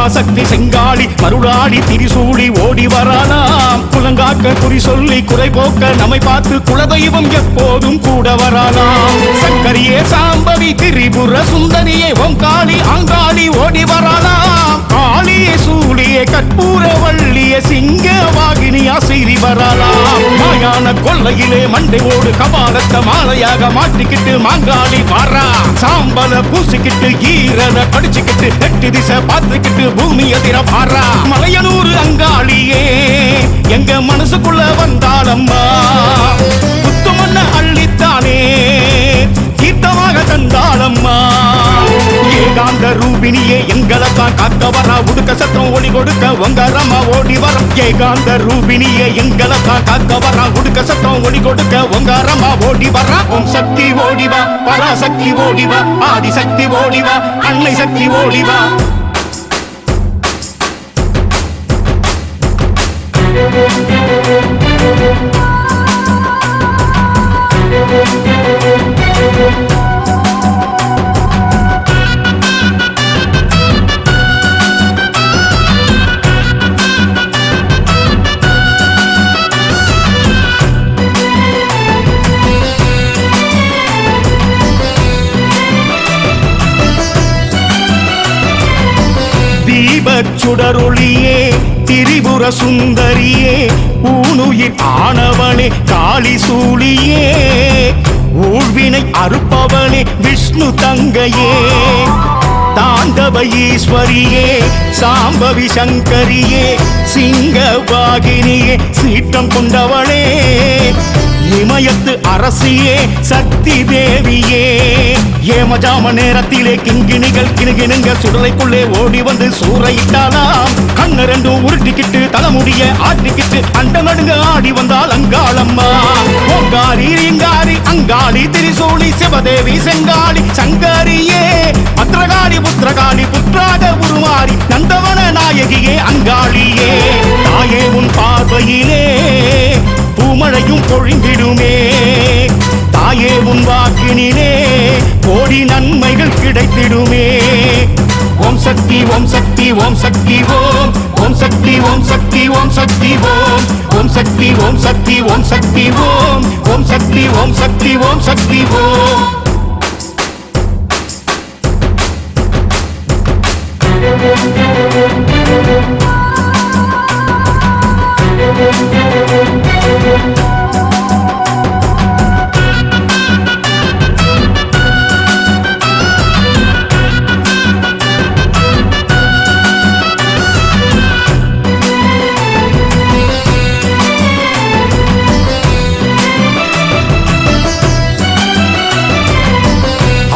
பராசக்தி செங்காளி மருளாடி திரிசூடி ஓடி வரலாம். குலங்காக்க குறி சொல்லி குறை போக்க நம்மை பார்த்து குலதெய்வம் எப்போதும் கூட வரலாம். சங்கரியே சாம்பவி திரிபுர சுந்தரியே ஓங்காளி அங்காளி ஓடி வரலாம். காளியே சூழியே கற்பூர வள்ளிய சிங்க வாகினியா சீறி வரலாம். மாயான கொல்லையிலே மண்டை ஓடு கபாலத்த மாலையாக மாட்டிக்கிட்டு மாங்காளி வாரா. சாம்பல பூசிக்கிட்டு ஈரன கடிச்சுக்கிட்டு எட்டு திசை பார்த்துக்கிட்டு பூமி எதிர பாரா. மலையனூர் அங்காளியே எங்க மனசுக்குள்ள வந்தாளம்மா. புத்துமண்ண அள்ளித்தானே கீர்த்தமாக தந்தாளம்மா. ஏகாந்த ரூபினியே எங்களைத்தான் காக்க வரா. உடுக்க சத்தம் ஒளி கொடுக்க ஒங்காரம்மா ஓடி வர. ஏகாந்த ரூபினியே எங்களைத்தான் காக்க வரா. உடுக்க சத்தம் ஒளி கொடுக்க ஒங்காரம்மா ஓடி வர. ஓம் சக்தி ஓடிவா, பராசக்தி ஓடிவா, ஆதிசக்தி ஓடிவா, அன்னை சக்தி ஓடிவா. சுடரொளியே திரிபுர சுந்தரியே ஊனுயிர் ஆனவனே காளி சூழியே ஊழ்வினை அறுப்பவனே விஷ்ணு தங்கையே தாண்டவ ஈஸ்வரியே சாம்பவி சங்கரியே சிங்கவாகினியே சீற்றம் கொண்டவளே இமயத்து அரசியே சக்தி தேவியே ஏமஜாம நேரத்திலே கிங்கிணிகள் கிணுகிணுங்க சுடலைக்குள்ளே ஓடி வந்து சூறையிட்டாலாம். கண்ணு ரெண்டும் உருட்டிக்கிட்டு தலைமுடிய ஆட்டிக்கிட்டு அண்ட நடுங்க ஆடி வந்தால் அங்காளம்மா. ஓங்காரி ரீங்காரி அங்காளி திரிசூலி சிவதேவி செங்காளி சங்கரியே பத்ரகாளி புத்திரகாளி புற்றாக உருமாறி நந்தவன நாயகியே அங்காளியே. தாயே உன் பார்வையிலே பூமழையும் பொழிந்திடுமே. தாயே உன் வாக்கினிலே கோடி நன்மைகள் கிடைத்திடுமே. ஓம் சக்தி ஓம் சக்தி ஓம் சக்தி ஓம். ஓம் சக்தி ஓம் சக்தி ஓம் சக்தி ஓம். ஓம் சக்தி ஓம் சக்தி ஓம் சக்தி ஓம். ஓம் சக்தி ஓம் சக்தி ஓம் சக்தி ஓம்.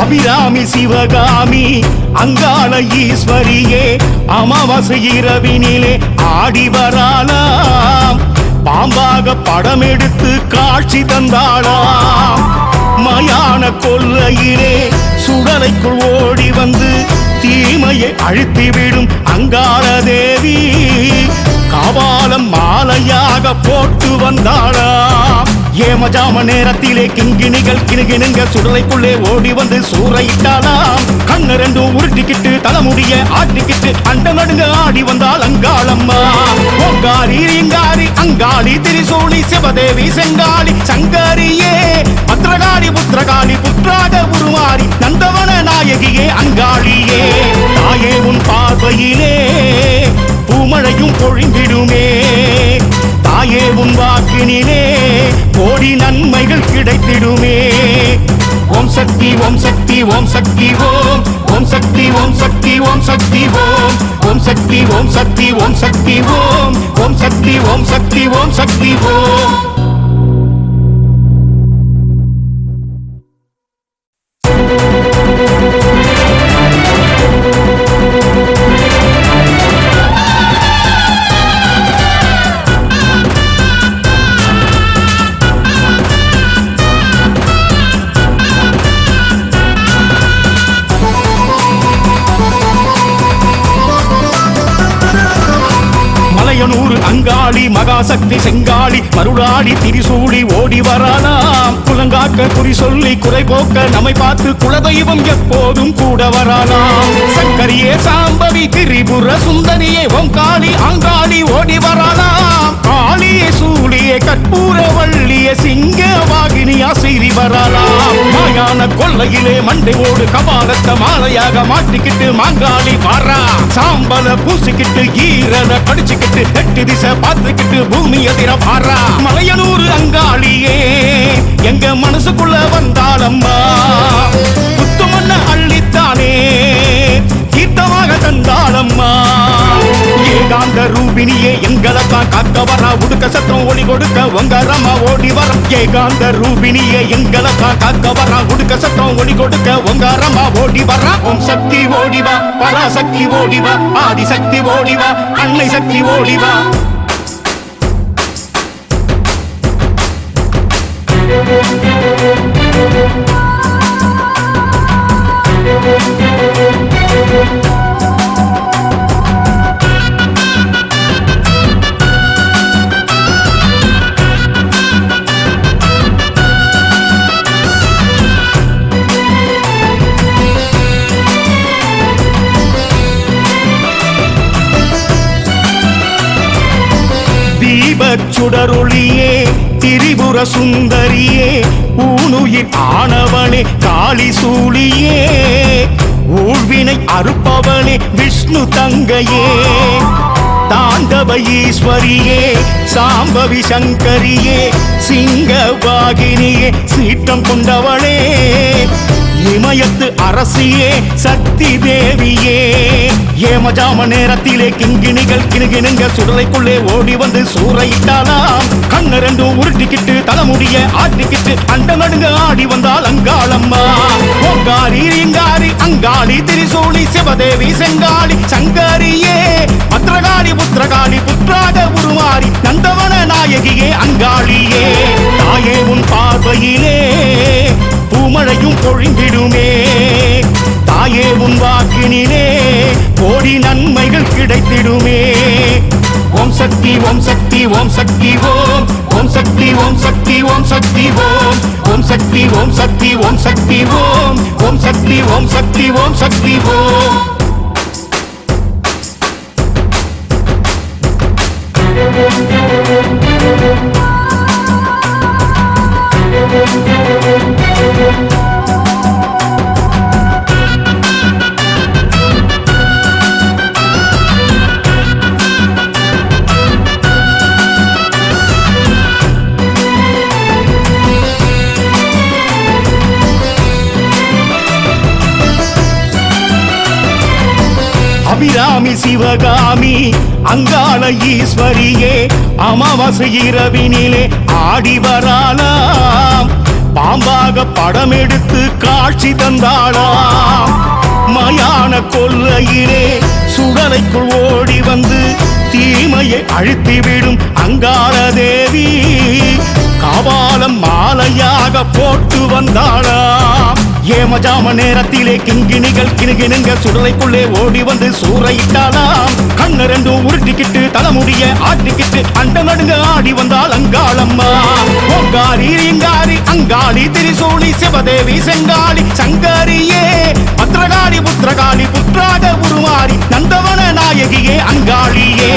அபிராமி சிவகாமி அங்காள ஈஸ்வரியே அமாவாசை இரவினிலே ஆடி வராலாம். பாம்பாக படம் எடுத்து காட்சி தந்தாளாம். மயான கொல்லையிலே சுடலைக்குள் ஓடி வந்து தீமையை அழித்துவிடும் அங்காள தேவி காபாலம் மாலையாக போட்டு வந்தாளாம். ஏமஜாம நேரத்திலே கிங்கிணிகள் கிணுகிணுங்க சுடலைக்குள்ளே ஓடி வந்து சூறையிட்டாலாம். கண்ணு ரெண்டும் உருட்டிக்கிட்டு தலைமுடிய ஆட்டிக்கிட்டு அண்ட நடுங்க ஆடி வந்தால் அங்காளம்மா. ஓங்காரி ரீங்காரி அங்காளி திரிசூலி சிவதேவி செங்காளி சங்கரியே பத்ரகாளி புத்திரகாளி புற்றாக உருமாறி நந்தவன நாயகியே அங்காளியே. தாயே உன் பார்வையிலே பூமழையும் பொழிந்திடுமே. தாயே உன் வாக்கினிலே கோடி நன்மைகள் கிடைத்திடுமே. ஓம் சக்தி ஓம் சக்தி ஓம் சக்தி ஓம். ஓம் சக்தி ஓம் சக்தி ஓம் சக்தி ஓம். ஓம் சக்தி ஓம் சக்தி ஓம் சக்தி ஓம். ஓம் சக்தி ஓம் சக்தி ஓம் சக்தி ஓம். அங்காளி மகா பராசக்தி செங்காளி மருளாடி திரிசூடி ஓடி வரலாம் குலங்காக்க குறி சொல்லி குறை போக்க நம்மை பார்த்து குலதெய்வம் எப்போதும் கூட வரலாம் சங்கரியே சாம்பவி திரிபுர சுந்தரியே ஓங்காளி அங்காளி ஓடி வரலாம் காளியே சூழியே கற்பூர வள்ளிய சிங்க வாகினியா சீறி வரலாம் மாயான கொல்லையிலே மண்டையோடு கபாலத்த மாலையாக மாட்டிக்கிட்டு மாங்காளி வாரா சாம்பல பூசிக்கிட்டு ஈரல கடிச்சுக்கிட்டு எட்டு திசை பார்த்துக்கிட்டு பூமி எதிர பாரா மலையனூர் அங்காளியே எங்க மனசுக்குள்ள வந்தாளம்மா புத்துமண்ண அள்ளித்தானே கீர்த்தமாக தந்தாளம்மா ஏகாந்த ரூபினியே எங்களைத்தான் காக்க வரா உடுக்க சத்தம் ஒளி கொடுக்க ஒங்காரம்மா ஓடி வர ஏகாந்த ரூபினியே எங்களைத்தான் காக்க வரா உடுக்க சத்தம் ஒளி கொடுக்க ஒங்காரம்மா ஓடி வர ஓம் சக்தி ஓடிவா பராசக்தி ஓடிவா ஆதிசக்தி ஓடிவா அன்னை சக்தி ஓடிவா சுடரொளியே திரிபுர சுந்தரியே ஊனுயிர் ஆனவனே காளி சூழியே ஊழ்வினை அறுப்பவனே விஷ்ணு தங்கையே தாண்டவ ஈஸ்வரியே சாம்பவி சங்கரியே சிங்கவாகினியே சீற்றம் கொண்டவளே இமயத்து அரசியே சக்தி தேவியே ஏமஜாம நேரத்திலே கிங்கிணிகள் கிணுகிணுங்க சுடலைக்குள்ளே ஓடி வந்து சூறையிட்டாலாம் கண்ணு ரெண்டும் உருட்டிக்கிட்டு தலைமுடிய ஆட்டிக்கிட்டு அண்ட நடுங்க ஆடி வந்தால் அங்காளம்மா ஓங்காரி ரீங்காரி அங்காளி திரிசூலி சிவதேவி செங்காளி சங்கரியே பத்ரகாளி புத்திரகாளி புற்றாக உருமாறி நந்தவன நாயகியே அங்காளியே தாயே உன் பார்வையிலே பூமழையும் பொழிந்திடுமே தாயே உன் வாக்கினிலே கோடி நன்மைகள் கிடைத்திடுமே ஓம் சக்தி ஓம் சக்தி ஓம் சக்தி ஓம் ஓம் சக்தி ஓம் சக்தி ஓம் சக்தி ஓம் ஓம் சக்தி ஓம் சக்தி ஓம் சக்தி ஓம் ஓம் சக்தி ஓம் சக்தி ஓம் சக்தி ஓம் அபிராமி சிவகாமி அங்காள ஈஸ்வரியே அமாவாசை இரவினிலே ஆடி வராலாம் பாம்பாக படம் எடுத்து காட்சி தந்தாளாம் மயான கொல்லையிலே சுடலைக்குள் ஓடி வந்து தீமையை அழித்துவிடும் அங்காள தேவி காபாலம் மாலையாக போட்டு வந்தாளாம் ஏமஜாம நேரத்திலே கிங்கிணிகள் கிணுகிணுங்க சுடலைக்குள்ளே ஓடி வந்து சூறையிட்டாலாம் கண்ணு ரெண்டும் உருட்டிக்கிட்டு தலைமுடிய ஆட்டிக்கிட்டு அண்ட நடுங்க ஆடி வந்தால் அங்காளம்மா ஓங்காரி ரீங்காரி அங்காளி திரிசூலி சிவதேவி செங்காளி சங்கரியே பத்ரகாளி புத்திரகாளி புற்றாக உருமாறி நந்தவன நாயகியே அங்காளியே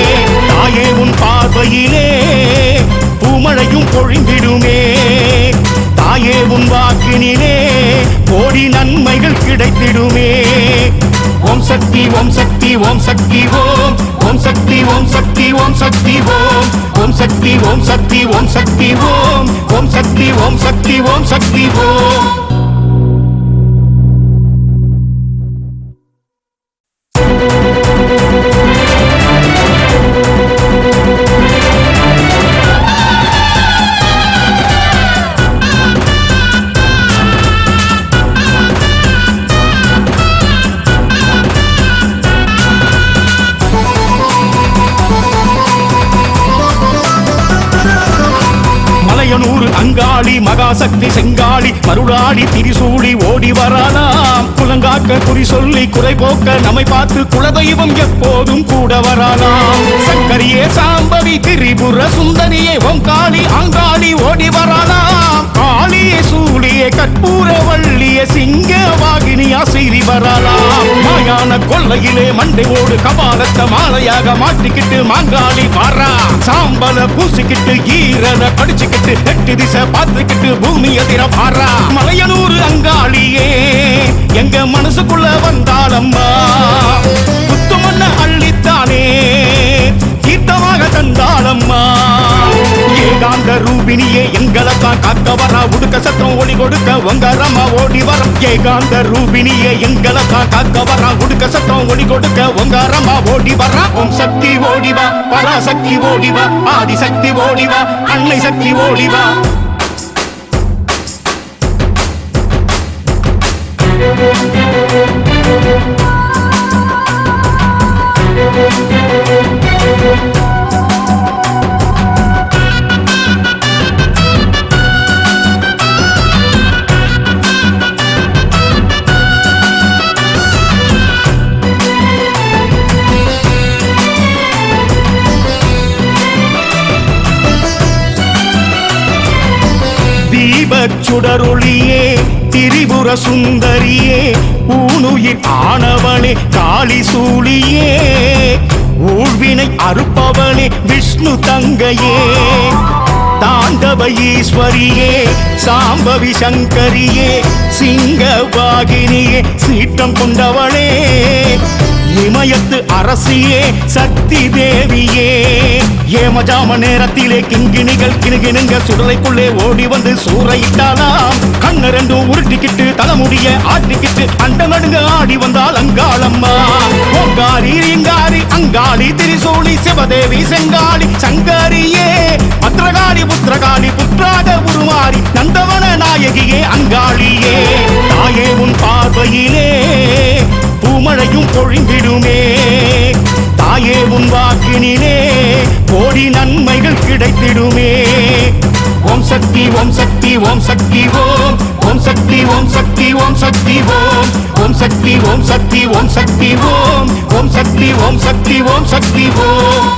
தாயே உன் பார்வையிலே பூமழையும் பொழிந்திடுமே தாயே உன் வாக்கினிலே கோடி நன்மைகள் கிடைத்திடுமே ஓம் சக்தி ஓம் சக்தி ஓம் சக்தி ஓம் ஓம் சக்தி ஓம் சக்தி ஓம் சக்தி ஓம் ஓம் சக்தி ஓம் சக்தி ஓம் சக்தி ஓம் ஓம் சக்தி ஓம் சக்தி ஓம் சக்தி ஓம் காளி மகாசக்தி செங்காளி மருளாடி திரிசூடி ஓடி வரானாம். குலங்காக்க குறி சொல்லி குறை போக்க நம்மை பார்த்து குலதெய்வம் எப்போதும் கூட வரானாம். சங்கரியே சாம்பவி திரிபுர சுந்தரியே ஓங்காளி அங்காளி ஓடி வரானாம். காளியே சூழியே கற்பூர வள்ளிய சிங்க வாகினியா சீறி வரானாம். மாயான கொல்லையிலே மண்டை ஓடு கபாலத்த மாலையாக மாட்டிக்கிட்டு மாங்காளி வாரா. சாம்பல பூசிக்கிட்டு ஈரல கடிச்சுக்கிட்டு எட்டு திசை பார்த்துக்கிட்டு பூமி எதிர பாரா. மலையனூர் அங்காளியே எங்க மனசுக்குள்ள வந்தாளம்மா. புத்துமண்ண அள்ளித்தானே கீர்த்தமாக தந்தாளம்மா. ஏகாந்த ரூபினியே எங்களைத்தான் காக்க வரா. உடுக்க சத்தம் ஒளி கொடுக்க ஒங்காரமா ஓடி வர. ஏகாந்த ரூபினியே எங்களைத்தான் காக்க வரா. உடுக்க சத்தம் ஒளி கொடுக்க ஒங்காரமா ஓடி வர. ஓம் சக்தி ஓடிவா, பராசக்தி ஓடிவா, ஆதிசக்தி ஓடிவா, அன்னை சக்தி ஓடிவா. சுடரொளியே திரிபுர சுந்தரியே ஊனுயிர் ஆனவனே காளி சூழியே ஊழ்வினை அறுப்பவனே விஷ்ணு தங்கையே தாண்டவ ஈஸ்வரியே சாம்பவி சங்கரியே சிங்கவாகினியே சீற்றம் கொண்டவளே இமயத்து அரசியே சக்தி தேவியே ஏமஜாம நேரத்திலே கிங்கிணிகள் கிணுகிணுங்க சுடலைக்குள்ளே ஓடி வந்து சூறையிட்டாலாம். கண்ணு ரெண்டும் உருட்டிக்கிட்டு தலைமுடிய ஆட்டிக்கிட்டு அண்ட நடுங்க ஆடி வந்தால் அங்காளம்மா. ஓங்காரி ரீங்காரி அங்காளி திரிசூலி சிவதேவி செங்காளி சங்கரியே பத்ரகாளி புத்திரகாளி புற்றாக உருமாறி நந்தவன நாயகியே அங்காளியே. தாயே உன் பார்வையிலே பூமழையும் பொழிந்திடுமே. தாயே உன் வாக்கினிலே கோடி நன்மைகள் கிடைத்திடுமே. ஓம் சக்தி ஓம் சக்தி ஓம் சக்தி ஓம். ஓம் சக்தி ஓம் சக்தி ஓம் சக்தி ஓம். ஓம் சக்தி ஓம் சக்தி ஓம் சக்தி ஓம். ஓம் சக்தி ஓம் சக்தி ஓம் சக்தி ஓம்.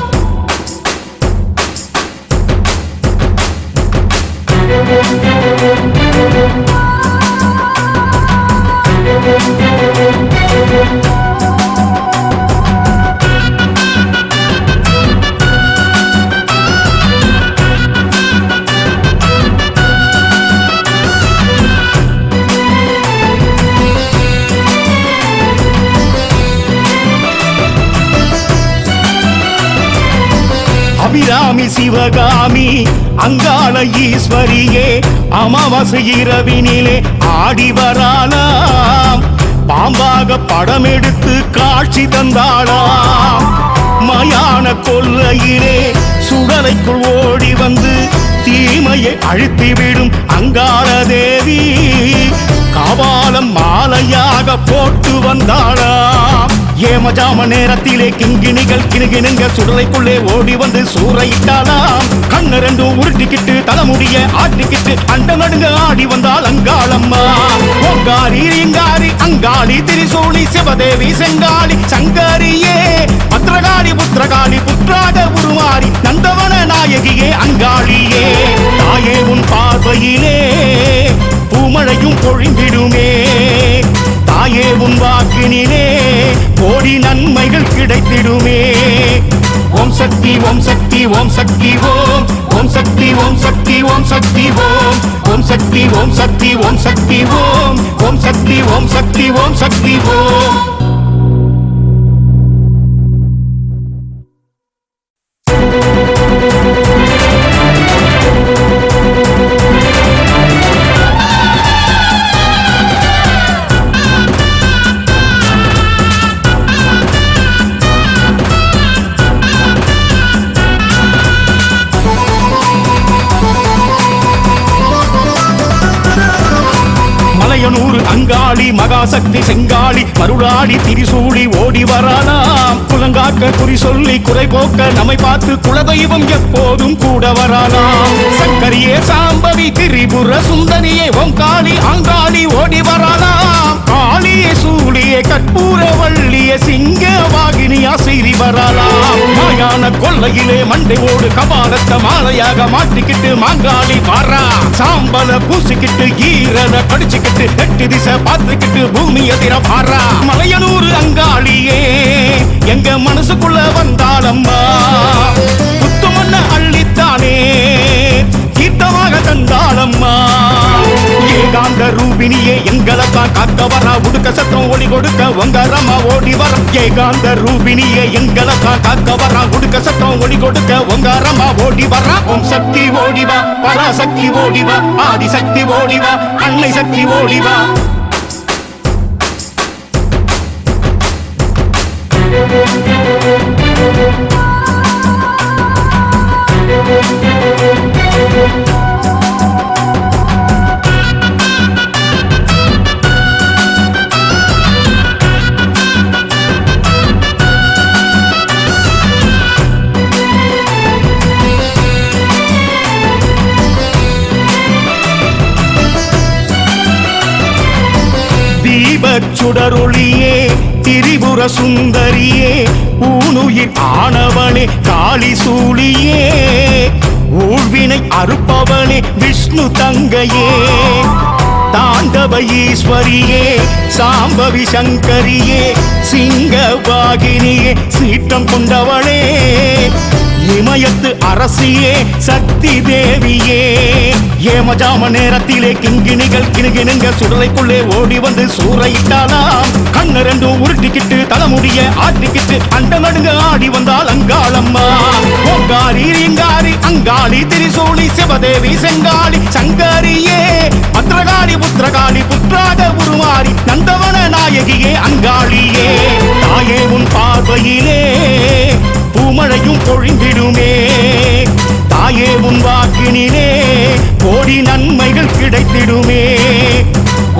அபிராமி சிவகாமி அங்காள ஈஸ்வரியே அமாவாசை இரவினிலே ஆடி வராலாம். பாம்பாக படம் எடுத்து காட்சி தந்தாளாம். மயான கொல்லையிலே சுடலைக்குள் ஓடி வந்து தீமையை அழித்துவிடும் அங்காள தேவி காபாலம் மாலையாக போட்டு வந்தாளாம். ஏமஜாம நேரத்திலே கிங்கிணிகள் கிணுகிணுங்க சுடலைக்குள்ளே ஓடி வந்து சூறையிட்டாலாம். கண்ணு ரெண்டும் உருட்டிக்கிட்டு தலைமுடிய ஆட்டிக்கிட்டு அண்ட நடுங்க ஆடி வந்தால் அங்காளம்மா. ஓங்காரி ரீங்காரி அங்காளி திரிசூலி சிவதேவி செங்காளி சங்கரியே பத்ரகாளி புத்திரகாளி புற்றாக உருமாறி நந்தவன நாயகியே அங்காளியே. தாயே உன் பார்வையிலே பூமழையும் பொழிந்திடுமே. தாயே உன் வாக்கினிலே கோடி நன்மைகள் கிடைத்திடுமே. ஓம் சக்தி ஓம் சக்தி ஓம் சக்தி ஓம். ஓம் சக்தி ஓம் சக்தி ஓம் சக்தி ஓம். ஓம் சக்தி ஓம் சக்தி ஓம் சக்தி ஓம். ஓம் சக்தி ஓம் சக்தி ஓம் சக்தி ஓம். அங்காளி மகாசக்தி செங்காளி மருளாடி திரிசூடி ஓடி வரானாம். குலங்காக்க குறி சொல்லி குறை போக்க நம்மை பார்த்து குலதெய்வம் எப்போதும் கூட வரானாம். சங்கரியே சாம்பவி திரிபுர சுந்தரியே ஓங்காளி அங்காளி ஓடி வரானாம். காளியே சூழியே கற்பூர வள்ளிய சிங்க வாகினியா சீறி வரானாம். மாயான கொல்லையிலே மண்டை ஓடு கபாலத்த மாலையாக மாட்டிக்கிட்டு மாங்காளி வாரா. சாம்பல பூசிக்கிட்டு ஈரல கடிச்சுக்கிட்டு எட்டு திசை பார்த்துக்கிட்டு பூமி எதிர பாரா. மலையனூர் அங்காளியே எங்க மனசுக்குள்ள வந்தாளம்மா. புத்துமண்ண அள்ளித்தானே கீர்த்தமாக தந்தாளம்மா. ஏகாந்த ரூபினியே எங்களைத்தான் காக்க வரா. உடுக்க சத்தம் ஒளி கொடுக்க ஒங்காரமா ஓடி வர. ஏகாந்த ரூபினியே எங்களைத்தான் காக்க வரா. உடுக்க சத்தம் ஒளி கொடுக்க ஒங்காரமா ஓடி வர. ஓம் சக்தி ஓடிவா, பராசக்தி ஓடிவா, ஆதிசக்தி ஓடிவா, அன்னை சக்தி ஓடிவா. சுடரொளியே திரிபுர சுந்தரியே ஊனுயிர் ஆனவனே காளி சூழியே ஊழ்வினை அறுப்பவனே விஷ்ணு தங்கையே தாண்டவ ஈஸ்வரியே சாம்பவி சங்கரியே சிங்கவாகினியே சீற்றம் கொண்டவளே இமயத்து அரசியே சக்தி தேவியே ஏமஜாம நேரத்திலே கிங்கிணிகள் கிணுகிணுங்க சுடலைக்குள்ளே ஓடி வந்து சூறையிட்டாலாம். கண்ணு ரெண்டும் உருட்டிக்கிட்டு தலைமுடிய ஆட்டிக்கிட்டு அண்ட நடுங்க ஆடி வந்தால் அங்காளம்மா. ஓங்காரி ரீங்காரி அங்காளி திரிசூலி சிவதேவி செங்காளி சங்கரியே பத்ரகாளி புத்திரகாளி புற்றாக உருமாறி நந்தவன நாயகியே அங்காளியே. தாயே உன் பார்வையிலே பூமழையும் பொழிந்திடுமே. தாயே உன் வாக்கினிலே கோடி நன்மைகள் கிடைத்திடுமே.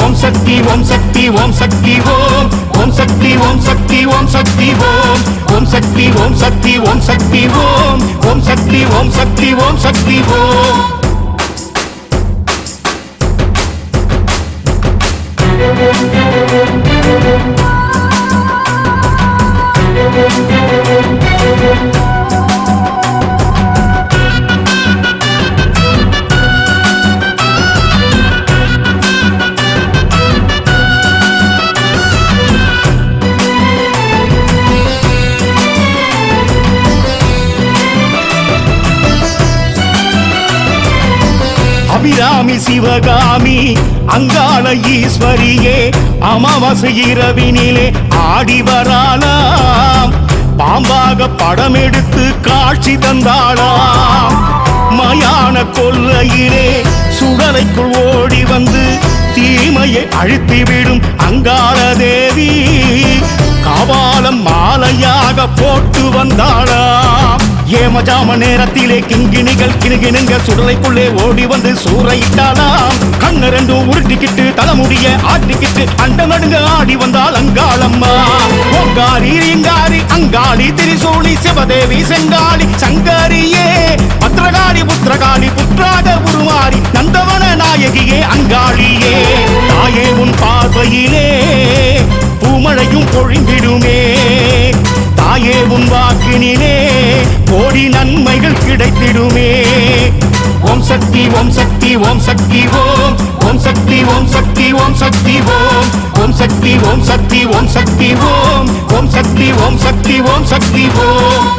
ஓம் சக்தி ஓம் சக்தி ஓம் சக்தி ஓம். ஓம் சக்தி ஓம் சக்தி ஓம் சக்தி ஓம். ஓம் சக்தி ஓம் சக்தி ஓம் சக்தி ஓம். ஓம் சக்தி ஓம் சக்தி ஓம் சக்தி ஓம். அபிராமி சிவகாமி அங்காள ஈஸ்வரியே அமாவாசை இரவினிலே ஆடி வராலாம். பாம்பாக படம் எடுத்து காட்சி தந்தாளாம். மயான கொல்லையிலே சுடலைக்குள் ஓடி வந்து தீமையை அழித்துவிடும் அங்காள தேவி காபாலம் மாலையாக போட்டு வந்தாளாம். ஏமஜாம நேரத்திலே கிங்கிணிகள் கிணுகிணுங்க சுடலைக்குள்ளே ஓடி வந்து சூறையிட்டாலாம். கண்ணு ரெண்டும் உருட்டிக்கிட்டு தலைமுடிய ஆட்டிக்கிட்டு அண்ட நடுங்க ஆடி வந்தால் அங்காளம்மா. ஓங்காரி ரீங்காரி அங்காளி திரிசூலி சிவதேவி செங்காளி சங்கரியே பத்ரகாளி புத்திரகாளி புற்றாக உருமாறி நந்தவன நாயகியே அங்காளியே. தாயே உன் பார்வையிலே பூமழையும் பொழிந்திடுமே. தாயே உன் வாக்கினிலே கோடி நன்மைகள் கிடைத்திடுமே. ஓம் சக்தி ஓம் சக்தி ஓம் சக்தி ஓம். ஓம் சக்தி ஓம் சக்தி ஓம் சக்தி ஓம். ஓம் சக்தி ஓம் சக்தி ஓம் சக்தி ஓம். ஓம் சக்தி ஓம் சக்தி ஓம் சக்தி ஓம்.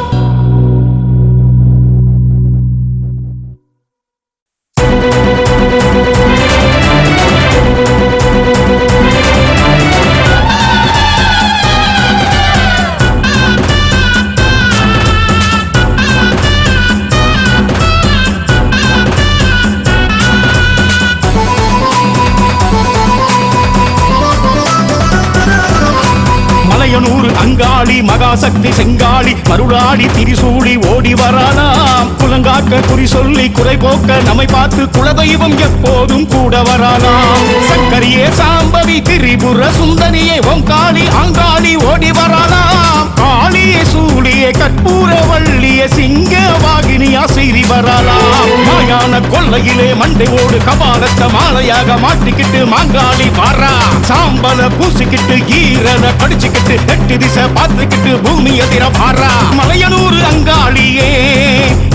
அங்காளி மகாசக்தி செங்காளி மருளாடி திரிசூடி ஓடி வரானாம். குலங்காக்க குறி சொல்லி குறை போக்க நம்மை பார்த்து குலதெய்வம் எப்போதும் கூட வரானாம். சங்கரியே சாம்பவி திரிபுர சுந்தரியே ஓங்காளி அங்காளி ஓடி வரானாம். காளியே சூழியே கற்பூர வள்ளியே சிங்க வாகினியா செய்தி வரானாம். மாயான கொள்ளையிலே மண்டை ஓடு கபாலத்த மாலையாக மாட்டிக்கிட்டு மாங்காளி வாரா. சாம்பல பூசிக்கிட்டு ஈரன கடிச்சுக்கிட்டு எட்டு திசை பார்த்துக்கிட்டு பூமி எதிர பாரா. மலையனூர் அங்காளியே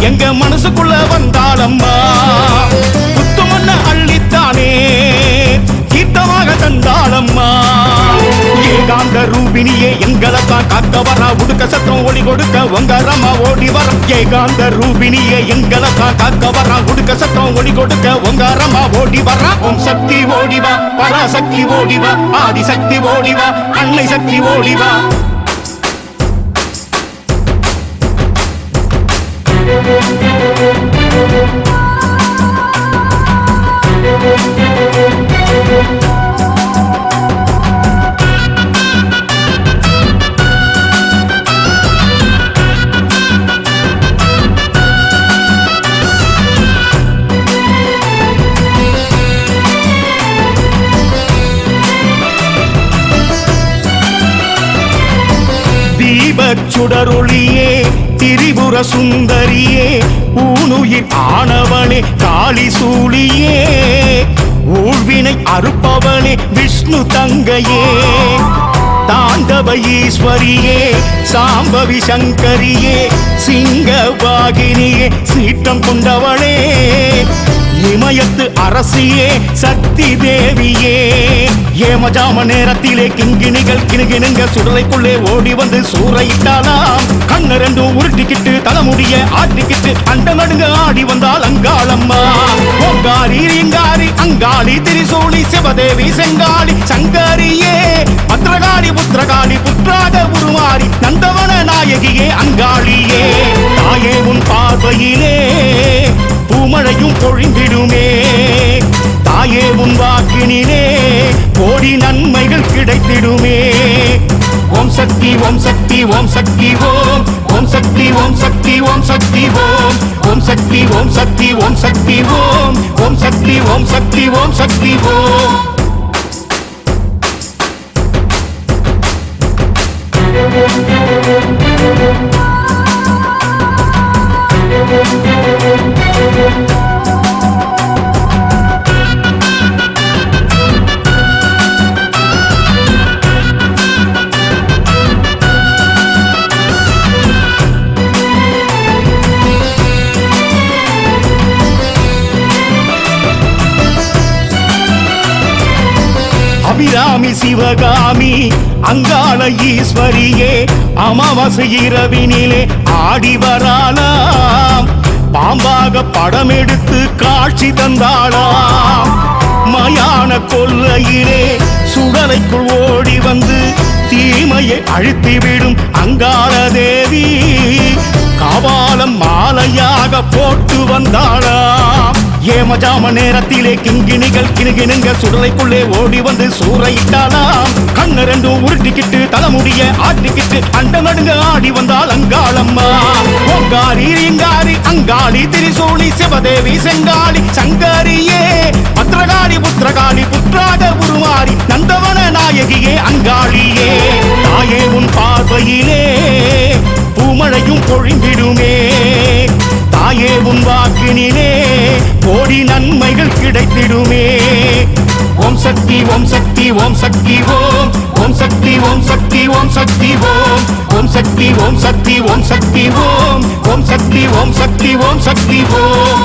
எங்க மனசுக்குள்ள வந்தாளம்மா. புத்துமன்ன அள்ளித்தானே கீர்த்தமாக தந்தாளம்மா. ஏகாந்த ரூபினியே எங்களைத்தான் காக்க வரா. உடுக்க சத்தம் ஒளி கொடுக்க ஒங்கரமா ஓடி வர. ஏகாந்த ரூபினியே எங்களைத்தான் காக்க வரா. உடுக்க சத்தம் ஒளி கொடுக்க ஒங்கரமா ஓடி வர. ஓம் சக்தி ஓடிவா, பராசக்தி ஓடிவா, ஆதிசக்தி ஓடிவா, அன்னை சக்தி ஓடிவா. சுடரொளியே திரிபுர சுந்தரியே ஊனுயிர் ஆனவனே காளி சூழியே ஊழ்வினை அறுப்பவனே விஷ்ணு தங்கையே தாண்டவ ஈஸ்வரியே சாம்பவி சங்கரியே சிங்கவாகினியே சீற்றம் கொண்டவளே இமயத்து அரசியே சக்தி தேவியே ஏமஜாம நேரத்திலே கிங்கிணிகள் கிணுகிணுங்க சுடலைக்குள்ளே ஓடி வந்து சூறையிட்டாலாம். கண்ணு ரெண்டும் உருட்டிக்கிட்டு தலைமுடிய ஆட்டிக்கிட்டு அண்ட நடுங்க ஆடி வந்தால் அங்காளம்மா. ஓங்காரி ரீங்காரி அங்காளி திரிசூலி சிவதேவி செங்காளி சங்கரியே பத்ரகாளி புத்திரகாளி புற்றாக உருமாறி நந்தவன நாயகியே அங்காளியே. தாயே உன் பார்வையிலே பூமழையும் பொழிந்திடுமே. தாயே உன் வாக்கினிலே கோடி நன்மைகள் கிடைத்திடுமே. ஓம் சக்தி ஓம் சக்தி ஓம் சக்தி ஓம். ஓம் சக்தி ஓம் சக்தி ஓம் சக்தி ஓம். ஓம் சக்தி ஓம் சக்தி ஓம் சக்தி ஓம். ஓம் சக்தி ஓம் சக்தி ஓம் சக்தி ஓம். அபிராமி சிவகாமி அங்காள ஈஸ்வரியே அமாவாசை இரவினிலே ஆடி வராலாம். பாம்பாக படம் எடுத்து காட்சி தந்தாளாம். மயான கொல்லையிலே சுடலைக்குள் ஓடி வந்து தீமையை அழித்துவிடும் அங்காள தேவி காவாலம் மாலையாக போட்டு வந்தாளாம். ஏமஜாம நேரத்திலே கிங்கிணிகள் கிணுகிணுங்க சுடலைக்குள்ளே ஓடி வந்து சூறையிட்டாலாம். கண்ணு ரெண்டும் உருட்டிக்கிட்டு தலைமுடிய ஆட்டிக்கிட்டு அண்ட நடுங்க ஆடி வந்தால் அங்காளம்மா. ஓங்காரி ரீங்காரி அங்காளி திரிசூலி சிவதேவி செங்காளி சங்கரியே பத்ரகாளி புத்திரகாளி புற்றாக உருமாறி நந்தவன நாயகியே அங்காளியே. தாயே உன் பார்வையிலே பூமழையும் பொழிந்திடுமே. தாயே உன் வாக்கினிலே கோடி நன்மைகள் கிடைத்திடுமே. ஓம் சக்தி ஓம் சக்தி ஓம் சக்தி ஓம். ஓம் சக்தி ஓம் சக்தி ஓம் சக்தி ஓம். ஓம் சக்தி ஓம் சக்தி ஓம் சக்தி ஓம். ஓம் சக்தி ஓம் சக்தி ஓம் சக்தி ஓம்.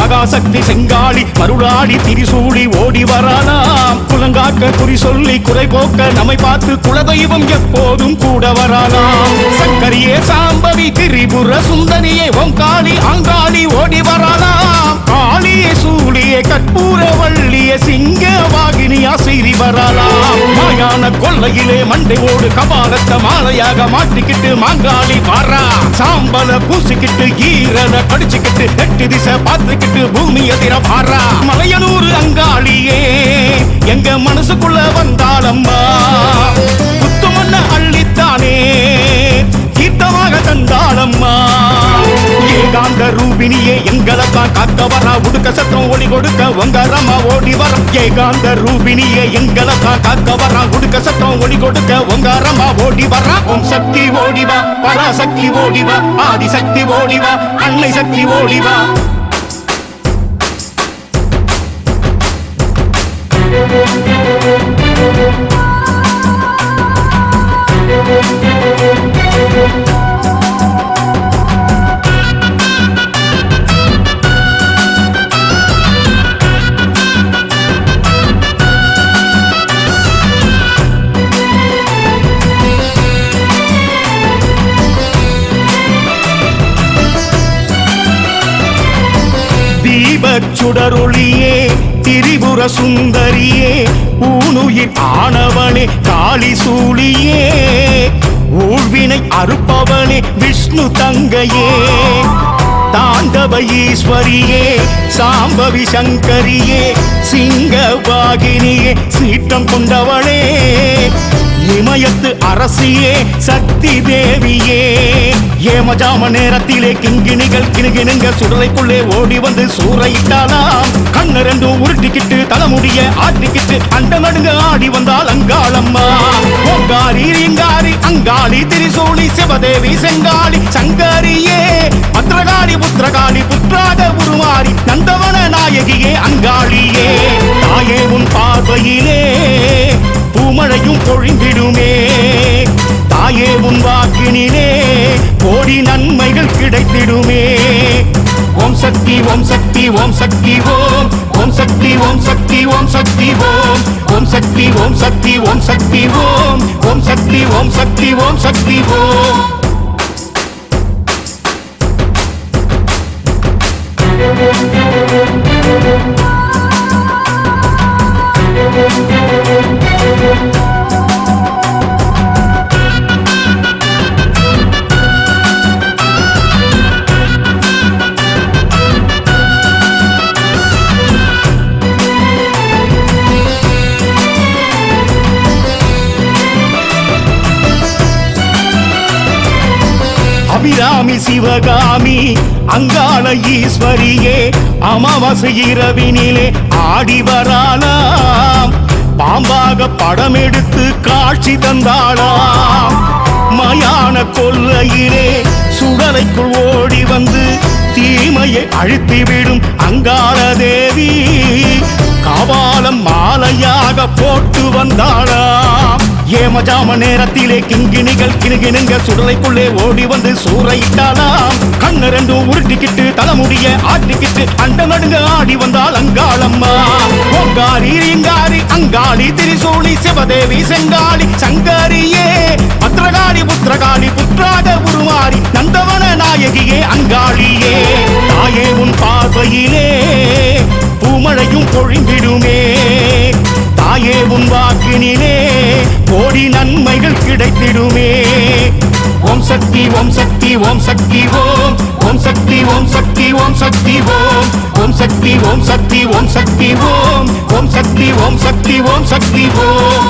மகாசக்தி செங்காளி மருளாடி திரிசூடி ஓடி வரானாம். குலங்காக்க குறி சொல்லி குறை போக்க நம்மை பார்த்து குலதெய்வம் எப்போதும் கூட வரானாம். சங்கரியே சாம்பவி திரிபுர சுந்தரியே ஓங்காளி அங்காளி ஓடி வரானாம். காளியே சூழியே கற்பூர வள்ளியே சிங்க வாகினியா செய்தி வரானாம். மாயான கொள்ளையிலே மண்டை ஓடு கபாலத்த மாலையாக மாட்டிக்கிட்டு மாங்காளி வாரா. சாம்பல பூசிக்கிட்டு ஈரல கடிச்சுக்கிட்டு எட்டு திசை பார்த்துக்கிட்டு பூமி எதிர வாரா. மலையனூர் அங்காளியே எங்க மனசுக்குள்ள வந்தாளம்மா. புத்துமண்ண அள்ளித்தானே கீர்த்தமாக தந்தாளம்மா. ஏகாந்த ரூபினியே எங்களைத்தான் காக்க வரா. உடுக்க சத்தம் ஒளி கொடுக்க ஒங்காரமா ஓடி வர. ஏகாந்த ரூபினியே எங்களைத்தான் காக்க வரா. உடுக்க சத்தம் ஒளி கொடுக்க ஒங்காரமா ஓடி வர. ஓம் சக்தி ஓடிவா, பராசக்தி ஓடிவா, ஆதிசக்தி ஓடிவா, அன்னை சக்தி ஓடிவா. சுடரொளியே திரிபுர சுந்தரியே ஊனுயிர் ஆனவனே காளி சூழியே ஊழ்வினை அறுப்பவனே விஷ்ணு தங்கையே தாண்டவ ஈஸ்வரியே சாம்பவி சங்கரியே சிங்கவாகினியே சீற்றம் கொண்டவளே இமயத்து அரசியே சக்தி தேவியே ஏமஜாம நேரத்திலே கிங்கிணிகள் கிணுகிணுங்க சுடலைக்குள்ளே ஓடி வந்து சூறையிட்டாலாம். கண்ணு ரெண்டும் உருட்டிக்கிட்டு தலைமுடிய ஆட்டிக்கிட்டு அண்ட நடுங்க ஆடி வந்தால் அங்காளம்மா. ஓங்காரி ரீங்காரி அங்காளி திரிசூலி சிவதேவி செங்காளி சங்கரியே பத்ரகாளி புத்திரகாளி புற்றாக உருமாறி நந்தவன நாயகியே அங்காளியே. தாயே உன் பார்வையிலே பூமழையும் பொழிந்திடுமே. தாயே உன் வாக்கினிலே கோடி நன்மைகள் கிடைத்திடுமே. ஓம் சக்தி ஓம் சக்தி ஓம் சக்தி ஓம். ஓம் சக்தி ஓம் சக்தி ஓம் சக்தி ஓம். ஓம் சக்தி ஓம் சக்தி ஓம் சக்தி ஓம். ஓம் சக்தி ஓம் சக்தி ஓம் சக்தி ஓம். அபிராமி சிவகாமி அங்காள ஈஸ்வரியே அமாவாசை இரவினிலே ஆடி வராலாம். பாம்பாக படம் எடுத்து காட்சி தந்தாளாம். மயான கொல்லையிலே சுடலைக்குள் ஓடி வந்து தீமையை அழித்துவிடும் அங்காள தேவி காபாலம் மாலையாக போட்டு வந்தாளாம். ஏமஜாம நேரத்திலே கிங்கிணிகள் கிணுகிணுங்க சுடலைக்குள்ளே ஓடி வந்து சூறையிட்டாலாம். கண்ணு ரெண்டும் உருட்டிக்கிட்டு தலைமுடிய ஆட்டிக்கிட்டு அண்ட நடுங்க ஆடி வந்தால் அங்காளம்மா. ஓங்காரி ரீங்காரி அங்காளி திரிசூலி சிவதேவி செங்காளி சங்கரியே பத்ரகாளி புத்திரகாளி புற்றாக உருமாறி நந்தவன நாயகியே அங்காளியே. தாயே உன் பார்வையிலே பூமழையும் பொழிந்திடுமே. தாயே உன் வாக்கினிலே கோடி நன்மைகள் கிடைத்திடுமே. ஓம் சக்தி ஓம் சக்தி ஓம் சக்தி ஓம். ஓம் சக்தி ஓம் சக்தி ஓம் சக்தி ஓம். ஓம் சக்தி ஓம் சக்தி ஓம் சக்தி ஓம். ஓம் சக்தி ஓம் சக்தி ஓம் சக்தி ஓம்.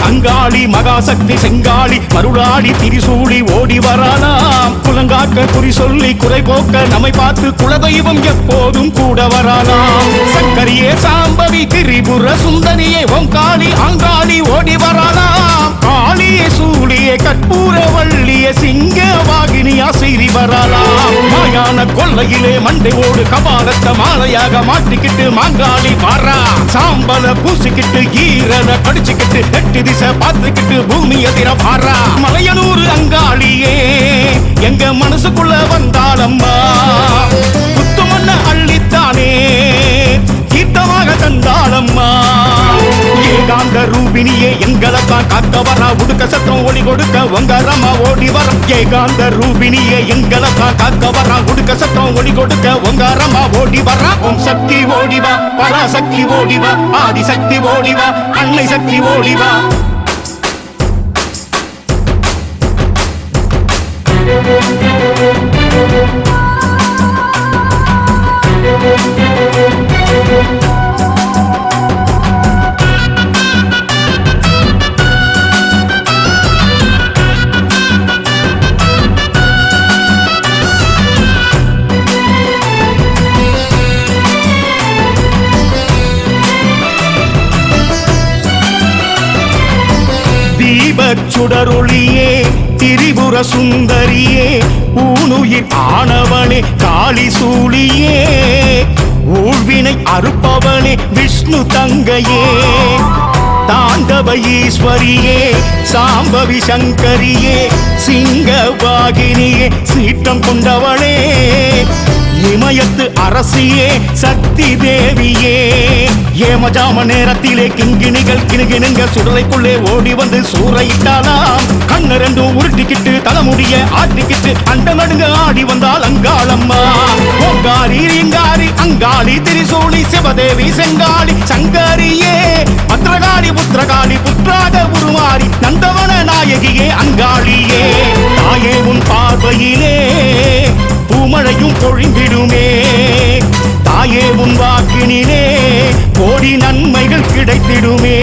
அங்காளி மக மகாசக்தி செங்காளி மருளாடி திரிசூடி ஓடி வரானாம். குலங்காக்க குறி சொல்லி குறை போக்க நம்மை பார்த்து குலதெய்வம் எப்போதும் கூட வரானாம். சங்கரியே சாம்பவி திரிபுர சுந்தரியே ஓங்காளி அங்காளி ஓடி வரானாம். காளியே சூழியே கற்பூர வள்ளியே சிங்க வாகினியா சீறி வரானாம். மாயான கொல்லையிலே மண்டை ஓடு கபாலத்தை மாலையாக மாட்டிக்கிட்டு மாங்காளி வரா. சாம்பல பூசிக்கிட்டு ஈரல கடிச்சுக்கிட்டு எட்டு திசை பார்த்துக்கிட்டு பூமி எதிர பாரா. மலையனூர் அங்காளியே எங்க மனசுக்குள்ள வந்தாளம்மா. புத்துமண்ண அள்ளித்தானே கீர்த்தமாக தந்தாளம்மா. ஏகாந்த ரூபினியே எங்களைத்தான் காக்க வரா. உடுக்க சத்தம் ஒளி கொடுக்க ஒங்கரமா ஓடி வர. ஏகாந்த ரூபினியே எங்களைத்தான் காக்க வரா. உடுக்க சத்தம் ஒளி கொடுக்க ஒங்கரமா ஓடி வர. ஓம் சக்தி ஓடிவா, பராசக்தி ஓடிவா, ஆதிசக்தி ஓடிவா, அன்னை சக்தி ஓடிவா. சுடரொளியே திரிபுர சுந்தரியே ஊனுயிர் ஆனவனே காளி சூழியே ஊழ்வினை அறுப்பவனே விஷ்ணு தங்கையே தாண்டவ ஈஸ்வரியே சாம்பவி சங்கரியே சிங்கவாகினியே சீற்றம் கொண்டவளே இமயத்து அரசியே சக்தி தேவியே ஏமஜாம நேரத்திலே கிங்கிணிகள் கிணுகிணுங்க சுடலைக்குள்ளே ஓடி வந்து சூறையிட்டாலாம். கண்ணு ரெண்டும் உருட்டிக்கிட்டு தலைமுடிய ஆட்டிக்கிட்டு அண்ட நடுங்க ஆடி வந்தால் அங்காளம்மா. ஓங்காரி ரீங்காரி அங்காளி திரிசூலி சிவதேவி செங்காளி சங்கரியே பத்ரகாளி புத்திரகாளி புற்றாக உருமாறி நந்தவன நாயகியே அங்காளியே. தாயே உன் பார்வையிலே பூமழையும் பொழிந்திடுமே. தாயே உன் வாக்கினிலே கோடி நன்மைகள் கிடைத்திடுமே.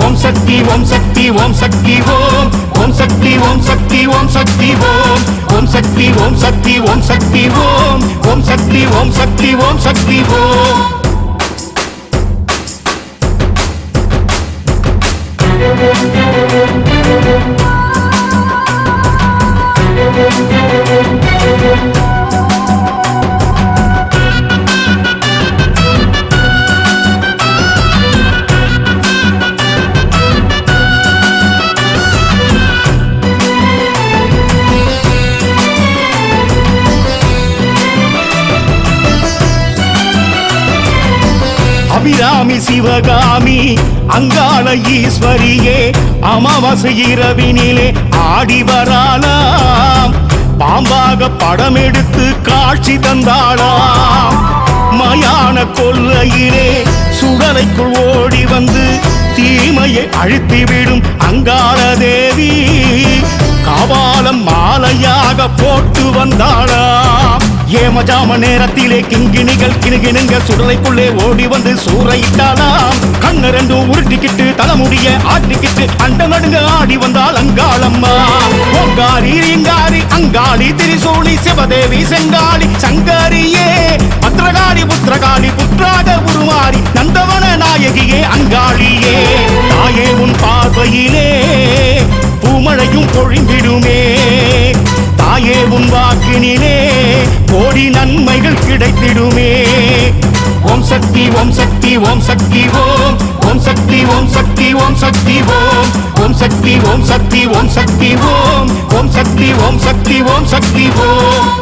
ஓம் சக்தி ஓம் சக்தி ஓம் சக்தி ஓம். ஓம் சக்தி ஓம் சக்தி ஓம் சக்தி ஓம். ஓம் சக்தி ஓம் சக்தி ஓம் சக்தி ஓம். ஓம் சக்தி ஓம் சக்தி ஓம் சக்தி ஓம். அபிராமி சிவகாமி அங்காள ஈஸ்வரியே அமாவாசை இரவினிலே ஆடி வராலாம். பாம்பாக படம் எடுத்து காட்சி தந்தாளாம். மயான கொல்லையிலே சுடலைக்குள் ஓடி வந்து தீமையை அழித்துவிடும் அங்காள தேவி காபாலம் மாலையாக போட்டு வந்தாளாம். ஏமஜாம நேரத்திலே கிங்கிணிகள் கிணுகிணுங்க சுடலைக்குள்ளே ஓடி வந்து சூறையிட்டாலாம். கண்ணு ரெண்டும் உருட்டிக்கிட்டு தலைமுடிய ஆட்டிக்கிட்டு அண்ட நடுங்க ஆடி வந்தால் அங்காளம்மா. ஓங்காரி ரீங்காரி அங்காளி திரிசூலி சிவதேவி செங்காளி சங்கரியே பத்ரகாளி புத்திரகாளி புற்றாக உருமாறி நந்தவன நாயகியே அங்காளியே. தாயே உன் பார்வையிலே பூமழையும் பொழிந்திடுமே. தாயே உன் வாக்கினிலே கோடி நன்மைகள் கிடைத்திடுமே. ஓம் சக்தி ஓம் சக்தி ஓம் சக்தி ஓம். ஓம் சக்தி ஓம் சக்தி ஓம் சக்தி ஓம். ஓம் சக்தி ஓம் சக்தி ஓம் சக்தி ஓம். ஓம் சக்தி ஓம் சக்தி ஓம் சக்தி ஓம்.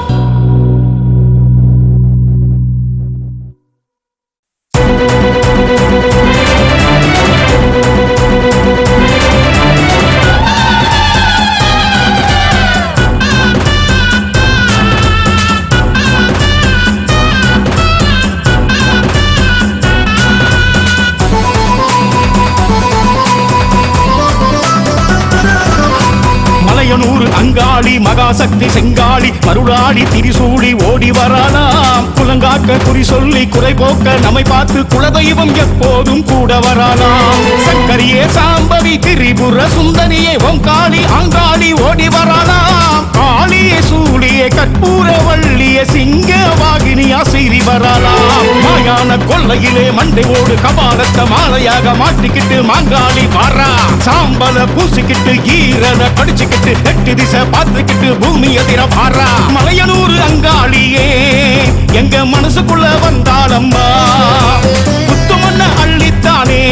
மலையனூர் அங்காளி மகாசக்தி செங்காளி மருளாடி திரிசூடி ஓடி வராலாம். குலங்காக்க குறி சொல்லி குறை போக்க நம்மை பார்த்து குலதெய்வம் எப்போதும் கூட வராலாம். சக்கரியே சாம்பவி திரிபுர சுந்தரியே ஓங்காளி அங்காளி ஓடி வராலாம். காளியே சூழியே கற்பூர வள்ளியே சிங்க வாகினியா சீறி வராலாம். மாயான கொல்லையிலே மண்டை ஓடு கபாலத்தை மாலையாக மாட்டிக்கிட்டு மாங்காளி வாரா. சாம்பல பூசிக்கிட்டு ஈரல கடிச்சுக்கிட்டு எட்டு திசை பார்த்துக்கிட்டு பூமி எதிர வாரா. மலையனூர் அங்காளியே எங்க மனசுக்குள்ள வந்தாளம்மா. புத்துமண்ண அள்ளித்தானே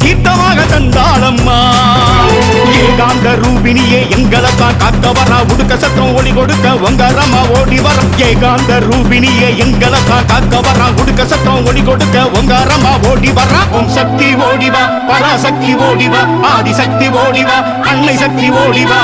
கீர்த்தமாக தந்தாளம்மா. ஏகாந்த ரூபினியே எங்களை தான் காக்க வரா. உடுக்க சத்தம் ஒளி கொடுக்க ஒங்காரமா ஓடி வர. ஏகாந்த ரூபினியே எங்களை தான் காக்க வரா. உடுக்க சத்தம் ஒளி கொடுக்க ஒங்காரமா ஓடி வர. ஓம் சக்தி ஓடிவா, பராசக்தி ஓடிவா, ஆதிசக்தி ஓடிவா, அன்னை சக்தி ஓடிவா.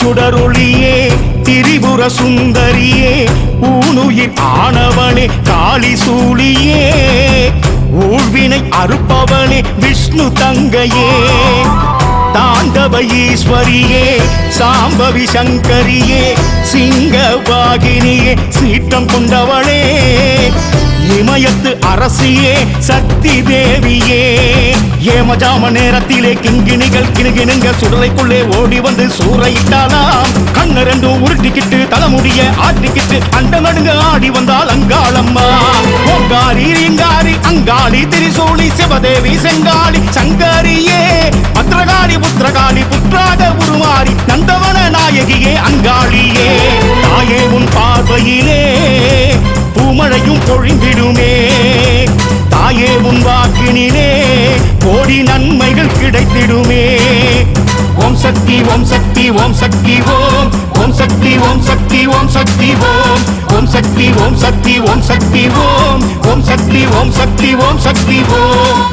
சுடரொளியே திரிபுர சுந்தரியே ஊனுயிர் ஆனவனே காளி சூழியே ஊழ்வினை அறுப்பவனே விஷ்ணு தங்கையே தாண்டவ ஈஸ்வரியே சாம்பவி சங்கரியே சிங்கவாகினியே சீற்றம் கொண்டவளே இமயத்து அரசியே சக்தி தேவியே ஏமஜாம நேரத்திலே கிங்கிணிகள் கிணுகிணுங்க சுடலைக்குள்ளே ஓடி வந்து சூறையிட்டாலாம். கண்ணு ரெண்டும் உருட்டிக்கிட்டு தலைமுடிய ஆட்டிக்கிட்டு அண்ட நடுங்க ஆடி வந்தால் அங்காளம்மா. ஓங்காரி ரீங்காரி அங்காளி திரிசூலி சிவதேவி செங்காளி சங்கரியே பத்ரகாளி புத்திரகாளி புற்றாக உருமாறி நந்தவன நாயகியே அங்காளியே. தாயே உன் பார்வையிலே பூமழையும் பொழிந்திடுமே. தாயே உன் வாக்கினிலே கோடி நன்மைகள் கிடைத்திடுமே. ஓம் சக்தி ஓம் சக்தி ஓம் சக்தி ஓம். ஓம் சக்தி ஓம் சக்தி ஓம் சக்தி ஓம். ஓம் சக்தி ஓம் சக்தி ஓம் சக்தி ஓம். ஓம் சக்தி ஓம் சக்தி ஓம் சக்தி ஓம்.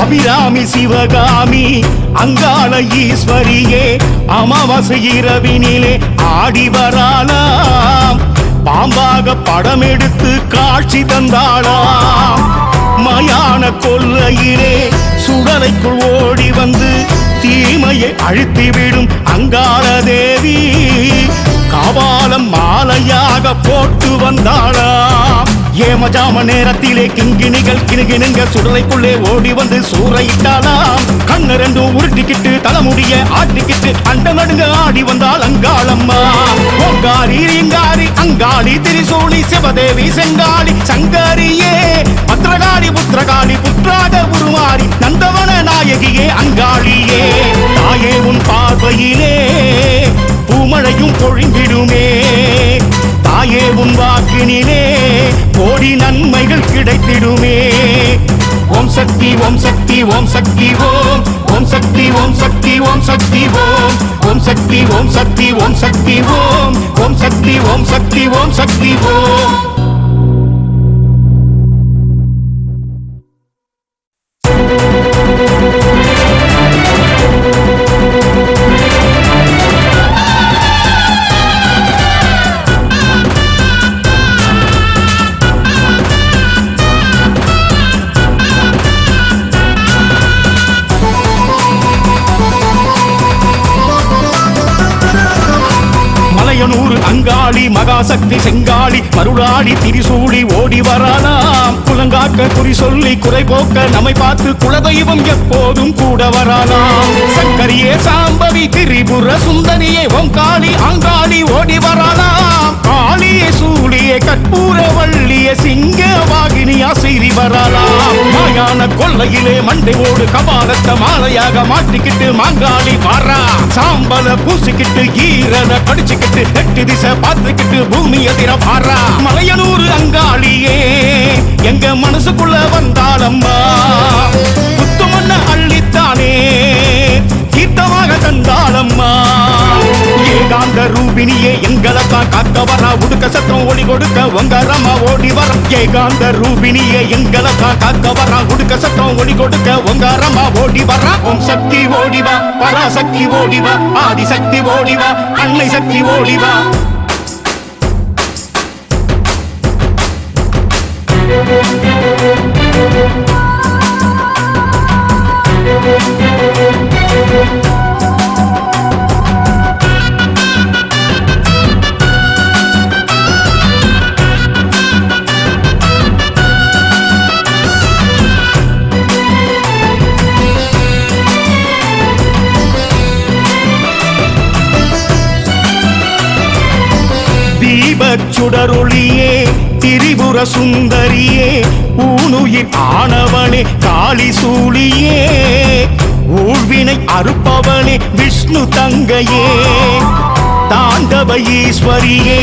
அபிராமி சிவகாமி அங்காள ஈஸ்வரியே அமாவாசை இரவினிலே ஆடி வராலாம். பாம்பாக படம் எடுத்து காட்சி தந்தாளாம். மயான கொல்லையிலே சுடலைக்குள் ஓடி வந்து தீமையை அழித்துவிடும் அங்காள தேவி காபாலம் மாலையாக போட்டு வந்தாளாம். ஏமஜாம நேரத்திலே கிங்கிணிகள் கிணுகிணுங்க சுடலைக்குள்ளே ஓடி வந்து சூறையிட்டாலாம். கண்ணு ரெண்டும் உருட்டிக்கிட்டு தலைமுடிய ஆட்டிக்கிட்டு அண்ட நடுங்க ஆடி வந்தால் அங்காளம்மா. ஓங்காரி ரீங்காரி அங்காளி திரிசூலி சிவதேவி செங்காளி சங்கரியே பத்ரகாளி புத்திரகாளி புற்றாக உருமாறி நந்தவன நாயகியே அங்காளியே. தாயே உன் பார்வையிலே பூமழையும் பொழிந்திடுமே. தாயே உன் வாக்கினிலே கோடி நன்மைகள் கிடைத்திடுமே. ஓம் சக்தி ஓம் சக்தி ஓம் சக்தி ஓம். ஓம் சக்தி ஓம் சக்தி ஓம் சக்தி ஓம். ஓம் சக்தி ஓம் சக்தி ஓம் சக்தி ஓம். ஓம் சக்தி ஓம் சக்தி ஓம் சக்தி ஓம். அங்காளி மகாசக்தி செங்காளி மருளாடி திரிசூடி ஓடி வராலாம். குலங்காக்க குறி சொல்லி குறை போக்க நம்மை பார்த்து குலதெய்வம் எப்போதும் கூட வராலாம். சக்கரியே சாம் சுந்தரியே ஓங்காளி அங்காளி ஓடி வரலாம். காளியே சூழியே கற்பூர வள்ளிய சிங்க வாகினியா சீறி வரலாம். மாயான கொள்ளையிலே மண்டை ஓடு கபாலத்தை மாலையாக மாட்டிக்கிட்டு மாங்காளி வாரா. சாம்பல பூசிக்கிட்டு ஈரல கடிச்சுக்கிட்டு 8 திசை பார்த்துக்கிட்டு பூமி எதிர வாரா. மலையனூர் அங்காளியே எங்க மனசுக்குள்ள வந்தாளம்மா. புத்துமண்ண அள்ளித்தானே கீர்த்தமாக தந்தாளம்மா. ஏகாந்த ரூபினியே எங்களை தான் காக்க வரா. உடுக்க சத்தம் ஒளி கொடுக்க ஒங்காரம்மா ஓடி வர. ஏகாந்த ரூபினியே எங்களை தான் காக்க வரா. உடுக்க சத்தம் ஒளி கொடுக்க ஒங்காரம்மா ஓடி வர. ஓம் சக்தி ஓடிவா, பராசக்தி ஓடிவா, ஆதிசக்தி ஓடிவா, அன்னை சக்தி ஓடிவா. சுடரொளியே திரிபுர சுந்தரியே ஊனுயிர் ஆனவனே காளி சூழியே ஊழ்வினை அறுப்பவனே விஷ்ணு தங்கையே தாண்டவ ஈஸ்வரியே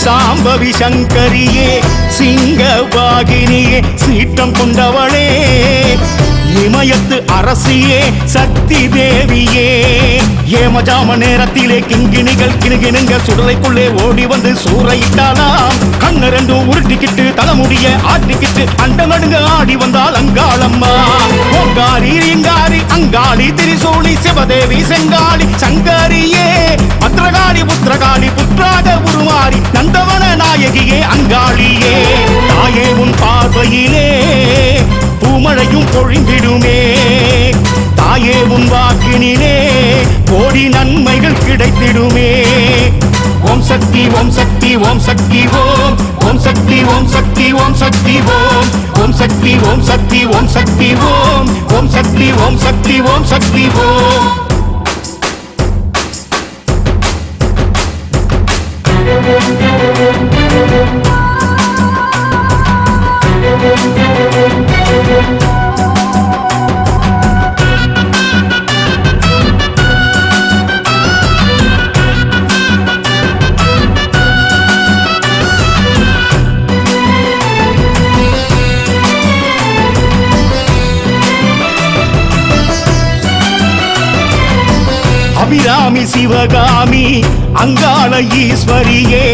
சாம்பவி சங்கரியே சிங்கவாகினியே சீற்றம் கொண்டவளே இமயத்து அரசியே சக்தி தேவியே ஏமஜாம நேரத்திலே கிங்கிணிகள் கிணுகிணுங்க சுடலைக்குள்ளே ஓடி வந்து சூறையிட்டாலாம். கண்ணு ரெண்டும் உருட்டிக்கிட்டு தலைமுடிய ஆட்டிக்கிட்டு அண்ட நடுங்க ஆடி வந்தால் அங்காளம்மா. ஓங்காரி ரீங்காரி அங்காளி திரிசூலி சிவதேவி செங்காளி சங்கரியே பத்ரகாளி புத்திரகாளி புற்றாக உருமாறி நந்தவன நாயகியே அங்காளியே. தாயே உன் பார்வையிலே பூமழையும் பொழிந்திடுமே. தாயே உன் வாக்கினிலே கோடி நன்மைகள் கிடைத்திடுமே. ஓம் சக்தி ஓம் சக்தி ஓம் சக்தி ஓம். ஓம் சக்தி ஓம் சக்தி ஓம் சக்தி ஓம். ஓம் சக்தி ஓம் சக்தி ஓம் சக்தி ஓம். ஓம் சக்தி ஓம் சக்தி ஓம் சக்தி ஓம். அபிராமி சிவகாமி அங்காள ஈஸ்வரியே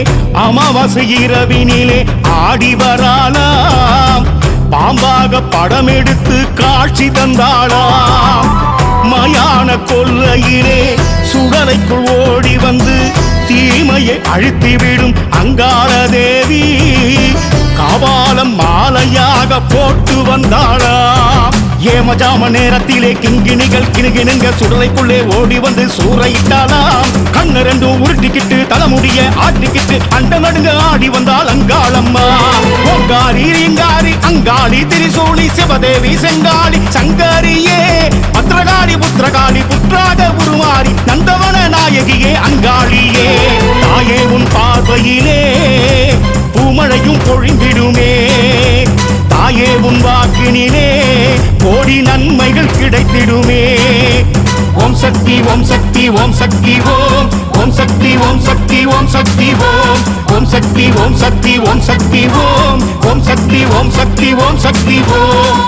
அமாவாசை இரவினிலே ஆடி வராலாம். பாம்பாக படம் எடுத்து காட்சி தந்தாளாம். மயான கொல்லையிலே சுடலைக்குள் ஓடி வந்து தீமையை அழித்துவிடும் அங்காள தேவி கபாலம் மாலையாக போட்டு வந்தாளாம். ஏமஜாம நேரத்திலே கிங்கிணிகள் கிணுகிணுங்க சுடலைக்குள்ளே ஓடி வந்து சூறையிட்டாலாம். கண்ணு ரெண்டும் உருட்டிக்கிட்டு தலைமுடிய ஆட்டிக்கிட்டு அண்ட நடுங்க ஆடி வந்தால் அங்காளம்மா. ஓங்காரி ரீங்காரி அங்காளி திரிசூலி சிவதேவி செங்காளி சங்கரியே பத்ரகாளி புத்திரகாளி புற்றாக உருமாறி நந்தவன நாயகியே அங்காளியே. தாயே உன் பார்வையிலே பூமழையும் பொழிந்திடுமே. தாயே உன் வாக்கினிலே கோடி நன்மைகள் கிடைத்திடுமே. ஓம் சக்தி ஓம் சக்தி ஓம் சக்தி ஓம். ஓம் சக்தி ஓம் சக்தி ஓம் சக்தி ஓம். ஓம் சக்தி ஓம் சக்தி ஓம் சக்தி ஓம். ஓம் சக்தி ஓம் சக்தி ஓம் சக்தி ஓம்.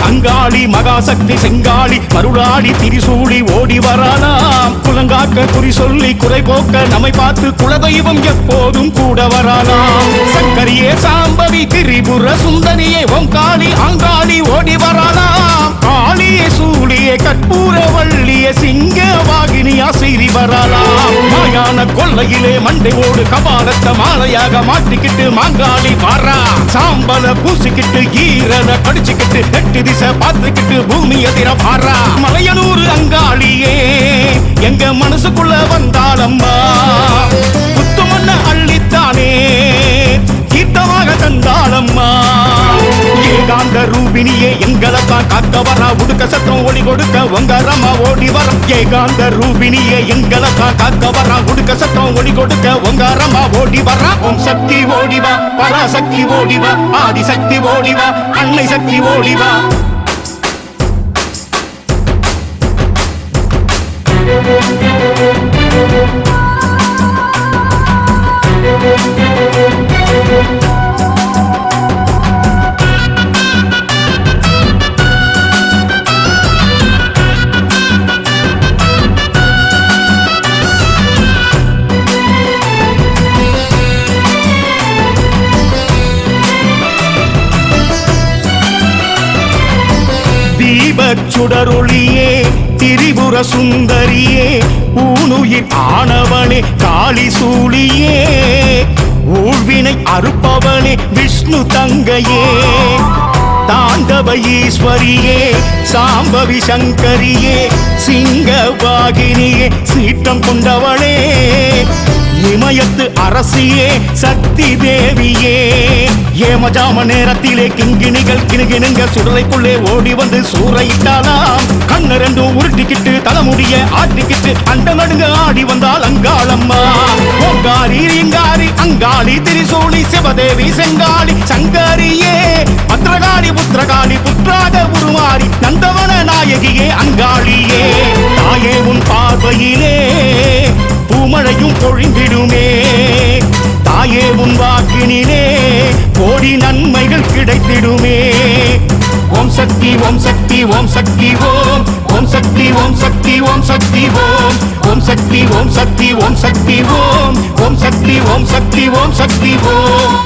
அங்காளி மகாசக்தி செங்காளி மருளாடி திரிசூடி ஓடி வரலாம். குலங்காக்க குறி சொல்லி குறை போக்க நம்மை பார்த்து குலதெய்வம் எப்போதும் கூட வரலாம். சங்கரியே சாம்பவி திரிபுர சுந்தரியே ஓங்காளி அங்காளி ஓடி வரலாம். காளியே சூழியே கற்பூர வள்ளிய சிங்க வாகினியா சீறி வரலாம். மாயான கொல்லையிலே மண்டையோடு கபாலத்த மாலையாக மாட்டிக்கிட்டு மாங்காளி வாரா. சாம்பல பூசிக்கிட்டு ஈரல கடிச்சுக்கிட்டு 8 திசை பார்த்துக்கிட்டு பூமி எதிர பாரா. மலையனூர் அங்காளியே எங்க மனசுக்குள்ள வந்தாளம்மா. புத்து மண்ண அள்ளித்தானே கீர்த்தமாக தந்தாளம்மா. ஏகாந்த ரூபினியே எங்களைத்தான் காக்க வரா. உடுக்க சத்தம் ஒளி கொடுக்க ஒங்காரம்மா ஓடி வர. ஏகாந்த ரூபினியே எங்களைத்தான் காக்க வரா. உடுக்க சத்தம் ஒளி கொடுக்க ஒங்காரம்மா ஓடி வர. ஓம் சக்தி ஓடிவா, பராசக்தி ஓடிவா, ஆதிசக்தி ஓடிவா, அன்னை சக்தி ஓடிவா. சுடரொளியே திரிபுர சுந்தரியே ஊனுயிர் ஆனவனே காளி சூழியே ஊழ்வினை அறுப்பவனே விஷ்ணு தங்கையே தாண்டவ ஈஸ்வரியே சாம்பவி சங்கரியே சிங்கவாகினியே சீற்றம் கொண்டவளே இமயத்து அரசியே சக்தி தேவியே ஏமஜாம நேரத்திலே கிங்கிணிகள் கிணுகிணுங்க சுடலைக்குள்ளே ஓடி வந்து சூறையிட்டாலாம். கண்ணு ரெண்டும் உருட்டிக்கிட்டு தலைமுடிய ஆட்டிக்கிட்டு அண்ட நடுங்க ஆடி வந்தால் அங்காளம்மா. ஓங்காரி ரீங்காரி அங்காளி திரிசூலி சிவதேவி செங்காளி சங்கரியே பத்ரகாளி புத்திரகாளி புற்றாக உருமாறி நந்தவன நாயகியே அங்காளியே. தாயே உன் பார்வையிலே பூமழையும் பொழிந்திடுமே. தாயே உன் வாக்கினிலே கோடி நன்மைகள் கிடைத்திடுமே. ஓம் சக்தி ஓம் சக்தி ஓம் சக்தி ஓம். ஓம் சக்தி ஓம் சக்தி ஓம் சக்தி ஓம். ஓம் சக்தி ஓம் சக்தி ஓம் சக்தி ஓம். ஓம் சக்தி ஓம் சக்தி ஓம் சக்தி ஓம்.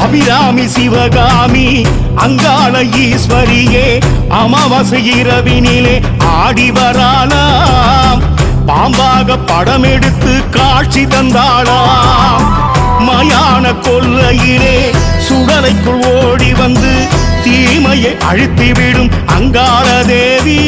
அபிராமி சிவகாமி அங்காள ஈஸ்வரியே அமாவாசை இரவினிலே ஆடி வராலாம். பாம்பாக படம் எடுத்து காட்சி தந்தாளாம். மயான கொல்லையிலே சுடலைக்குள் ஓடி வந்து தீமையை அழித்துவிடும் அங்காள தேவி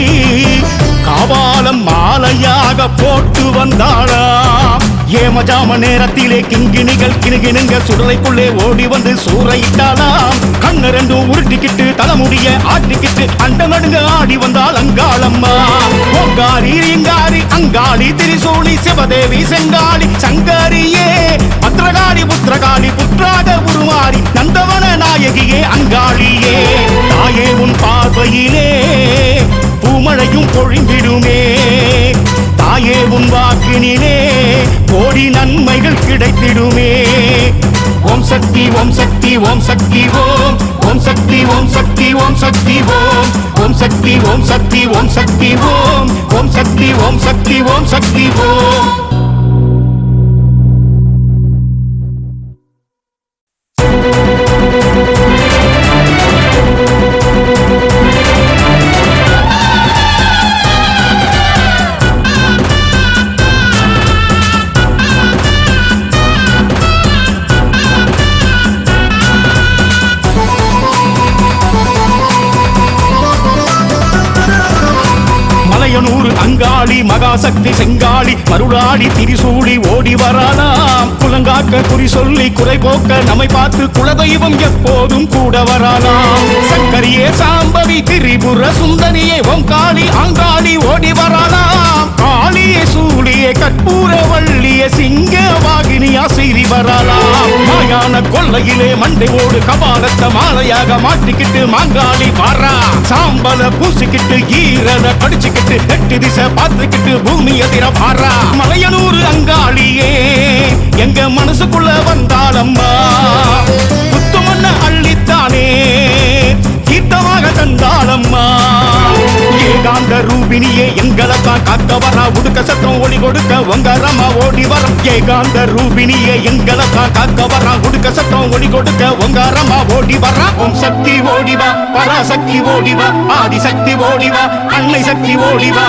காபாலம் மாலையாக போட்டு வந்தாளாம். ஏமஜாம நேரத்திலே கிங்கிணிகள் கிணுகிணுங்க சுடலைக்குள்ளே ஓடி வந்து சூறையிட்டாலாம். கண்ணு ரெண்டும் உருட்டிக்கிட்டு தலைமுடிய ஆட்டிக்கிட்டு அண்ட நடுங்க ஆடி வந்தால் அங்காளம்மா. ஓங்காரி ரீங்காரி அங்காளி திரிசூலி சிவதேவி செங்காளி சங்கரியே பத்ரகாளி புத்திரகாளி புற்றாக உருமாறி நந்தவன நாயகியே அங்காளியே. தாயே உன் பார்வையிலே பூமழையும் பொழிந்திடுமே. தாயே உன் வாக்கினிலே கோடி நன்மைகள் கிடைத்திடுமே. ஓம் சக்தி ஓம் சக்தி ஓம் சக்தி ஓம். ஓம் சக்தி ஓம் சக்தி ஓம் சக்தி ஓம். ஓம் சக்தி ஓம் சக்தி ஓம் சக்தி ஓம். ஓம் சக்தி ஓம் சக்தி ஓம் சக்தி ஓம். அங்காளி மகாசக்தி செங்காளி மருளாடி திரிசூடி ஓடி வரலாம். குலங்காக்க குறி சொல்லி குறை போக்க நம்மை பார்த்து குலதெய்வம் எப்போதும் கூட வரலாம். சங்கரியே சாம்பவி திரிபுர சுந்தரியே ஓங்காளி அங்காளி ஓடி வரலாம். காளியே சூழியே கற்பூர வள்ளிய சிங்க வாகினியா சீறி வரலாம். மாயான மயான கொல்லையிலே மண்டை ஓடு கபாலத்த மாலையாக மாட்டிக்கிட்டு மாங்காளி பாரா சாம்பல பூசிக்கிட்டு ஈரல கடிச்சுக்கிட்டு 8 திசை பார்த்துக்கிட்டு பூமி எதிர பாரா மலையனூர் அங்காளியே எங்க மனசுக்குள்ள வந்தாளம்மா புத்துமண்ண அள்ளித்தானே கீர்த்தமாக தந்தாளம்மா ஏகாந்த ரூபினியே எங்களைத்தான் காக்க வரா உடுக்க சத்தம் ஒளி கொடுக்க ஒங்காரமா ஓடி வர ஏகாந்த ரூபினியே எங்களைத்தான் காக்க வரா உடுக்க சத்தம் ஒளி கொடுக்க ஒங்காரமா ஓடி வர ஓம் சக்தி ஓடிவா பராசக்தி ஓடிவா ஆதிசக்தி ஓடிவா அன்னை சக்தி ஓடிவா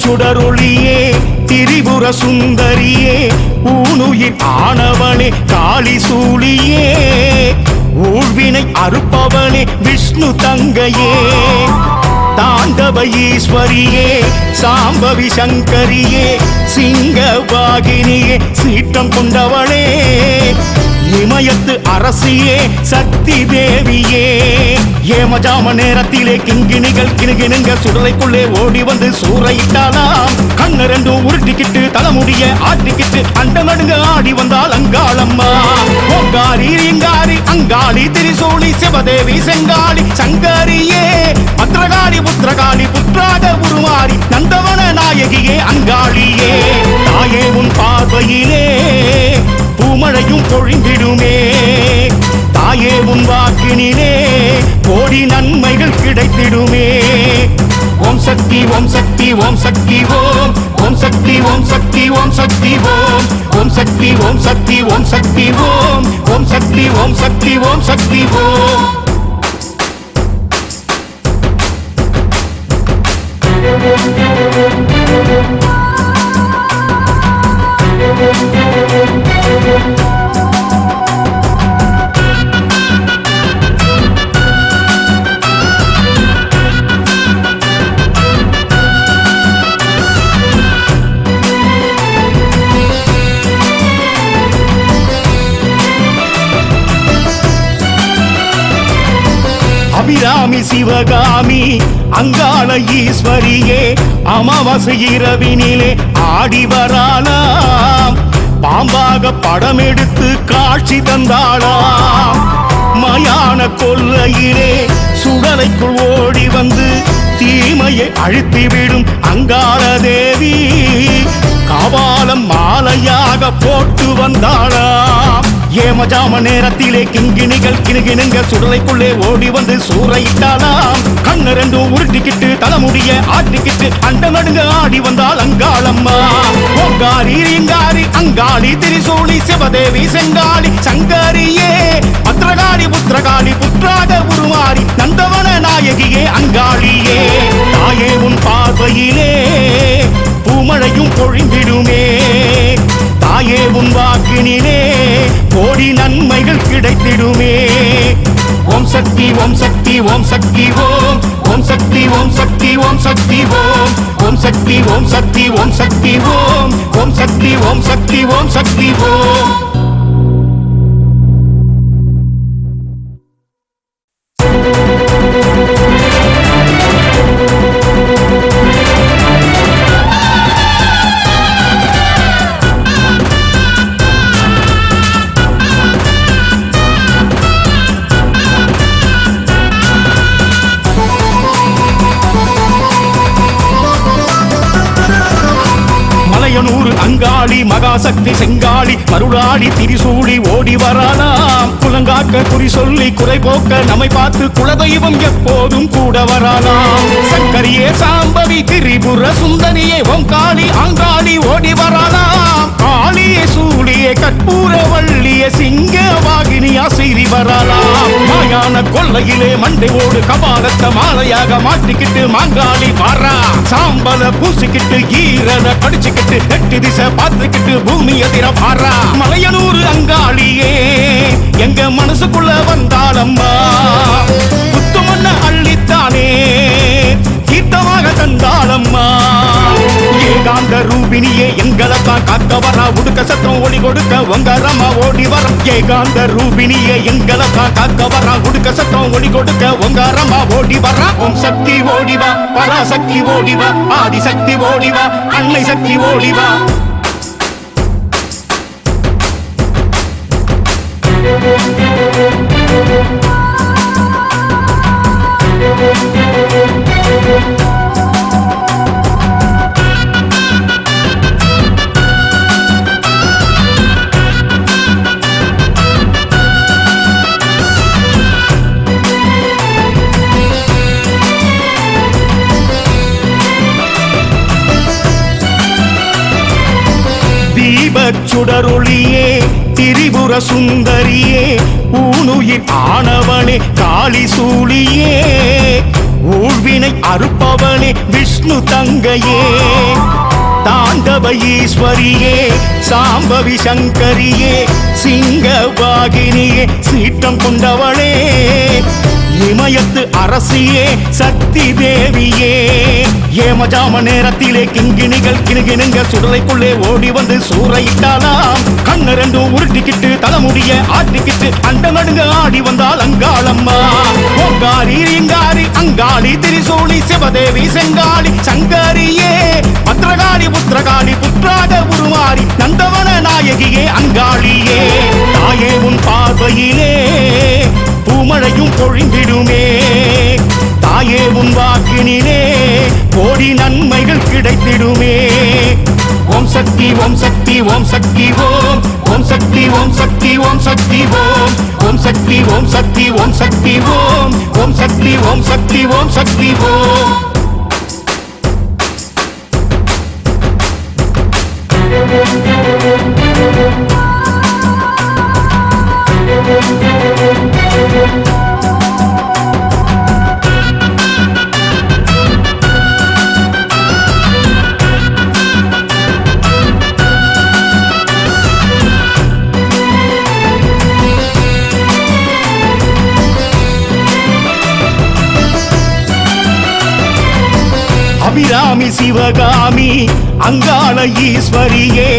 சுடரொளியே திரிபுர சுந்தரியே ஊனுயிர் ஆனவனே காளி சூழியே ஊழ்வினை அறுப்பவனே விஷ்ணு தங்கையே தாண்டவ ஈஸ்வரியே சாம்பவி சங்கரியே சிங்கவாகினியே சீற்றம் கொண்டவளே இமயத்து அரசியே சக்தி தேவியே ஏமஜாம நேரத்திலே கிங்கிணிகள் கிணுகிணுங்க சுடலைக்குள்ளே ஓடி வந்து சூறையிட்டாலாம் கண்ணு ரெண்டும் உருட்டிக்கிட்டு தலைமுடிய ஆட்டிக்கிட்டு அண்டமடுங்க ஆடி வந்தால் அங்காளம்மா ஓங்காரி ரீங்காரி அங்காளி திரிசூலி சிவதேவி செங்காளி சங்கரியே பத்ரகாளி புத்திரகாளி புற்றாக உருமாறி நந்தவன நாயகியே அங்காளியே தாயே உன் பார்வையிலே பூமழையும் பொழிந்திடுமே தாயே உன் வாக்கினிலே கோடி நன்மைகள் கிடைத்திடுமே ஓம் சக்தி ஓம் சக்தி ஓம் சக்தி ஓம் ஓம் சக்தி ஓம் சக்தி ஓம் சக்தி ஓம் ஓம் சக்தி ஓம் சக்தி ஓம் சக்தி ஓம் ஓம் சக்தி ஓம் சக்தி ஓம் சக்தி ஓம் அபிராமி சிவகாமி அங்காள ஈஸ்வரியே அமாவாசை இரவினிலே ஆடி வராலாம் பாம்பாக படம் எடுத்து காட்சி தந்தாளாம் மயான கொல்லையிலே சுடலைக்குள் ஓடி வந்து தீமையை அழித்துவிடும் அங்காள தேவி கபாலம் மாலையாக போட்டு வந்தாளாம் ஏமஜாம நேரத்திலே கிங்கிணிகள் கிணுகிணுங்க சுடலைக்குள்ளே ஓடி வந்து சூறையிட்டாலாம் கண்ணு ரெண்டும் உருட்டிக்கிட்டு தலைமுடிய ஆட்டிக்கிட்டு அண்டமடுங்க ஆடி வந்தால் அங்காளம்மா ஓங்காரி ரீங்காரி அங்காளி திரிசூலி சிவதேவி செங்காளி சங்கரியே பத்ரகாளி புத்திரகாளி புற்றாக உருமாறி நந்தவன நாயகியே அங்காளியே தாயே உன் பார்வையிலே பூமழையும் பொழிந்திடுமே தாயே உன் வாக்கினிலே கோடி நன்மைகள் கிடைத்திடுமே ஓம் சக்தி ஓம் சக்தி ஓம் சக்தி ஓம் ஓம் சக்தி ஓம் சக்தி ஓம் சக்தி ஓம் ஓம் சக்தி ஓம் சக்தி ஓம் சக்தி ஓம் ஓம் சக்தி ஓம் சக்தி ஓம் சக்தி ஓம் அங்காளி மகாசக்தி செங்காளி மருளாடி திரிசூடி ஓடி வராலாம் குலங்காக்க குறி சொல்லி குறை போக்க நம்மை பார்த்து குலதெய்வம் எப்போதும் கூட வராலாம் சங்கரியே சாம்பவி திரிபுர சுந்தரியே ஓங்காளி அங்காளி ஓடி வராலாம் காளியே சூழியே கற்பூர வள்ளியே சிங்க வாகினியா சீறி வரலாம் மாயான கொல்லை தலையிலே மண்டை ஓடு கபாலத்த மாலையாக மாட்டிக்கிட்டு மாங்காளி பாரா சாம்பல பூசிக்கிட்டு ஈரல கடிச்சுக்கிட்டு 8 திசை பார்த்துக்கிட்டு பூமி எதிர பாரா மலையனூர் அங்காளியே எங்க மனசுக்குள்ள வந்தாளம்மா புத்துமண்ண அள்ளித்தானே கீர்த்தமாக தந்தாளம்மா ஏகாந்த ரூபினியே எங்களைத்தான் காக்க வரா உடுக்க சத்தம் ஒளி கொடுக்க ஒங்காரமா ஓடி வர ஏகாந்த ரூபினியே எங்களைத்தான் காக்க வரா உடுக்க சத்தம் ஒளி கொடுக்க ஒங்காரமா ஓடி வர ஓம் சக்தி ஓடிவா பராசக்தி ஓடிவா ஆதிசக்தி ஓடிவா அன்னை சக்தி ஓடிவா சுடரொளியே திரிபுர சுந்தரியே ஊனுயிர் ஆனவனே காளி சூழியே ஊழ்வினை அறுப்பவனே விஷ்ணு தங்கையே தாண்டவ ஈஸ்வரியே சாம்பவி சங்கரியே சிங்கவாகினியே சீற்றம் கொண்டவளே இமயத்து அரசியே சக்தி தேவியே ஏமஜாம நேரத்திலே கிங்கிணிகள் கிணுகிணுங்க சுடலைக்குள்ளே ஓடி வந்து சூறையிட்டாலாம் கண்ணு ரெண்டும் உருட்டிக்கிட்டு தலைமுடிய ஆட்டிக்கிட்டு அண்ட நடுங்க ஆடி வந்தால் அங்காளம்மா ஓங்காரி ரீங்காரி அங்காளி திரிசூலி சிவதேவி செங்காளி சங்கரியே பத்ரகாளி புத்திரகாளி புற்றாக உருமாறி நந்தவன நாயகியே அங்காளியே தாயே உன் பார்வையிலே பூமழையும் பொழிந்திடுமே தாயே உன் வாக்கினிலே கோடி நன்மைகள் கிடைத்திடுமே ஓம் சக்தி ஓம் சக்தி ஓம் சக்தி ஓம் ஓம் சக்தி ஓம் சக்தி ஓம் சக்தி ஓம் ஓம் சக்தி ஓம் சக்தி ஓம் சக்தி ஓம் ஓம் சக்தி ஓம் சக்தி ஓம் சக்தி ஓம் அபிராமி சிவகாமி அங்காள ஈஸ்வரியே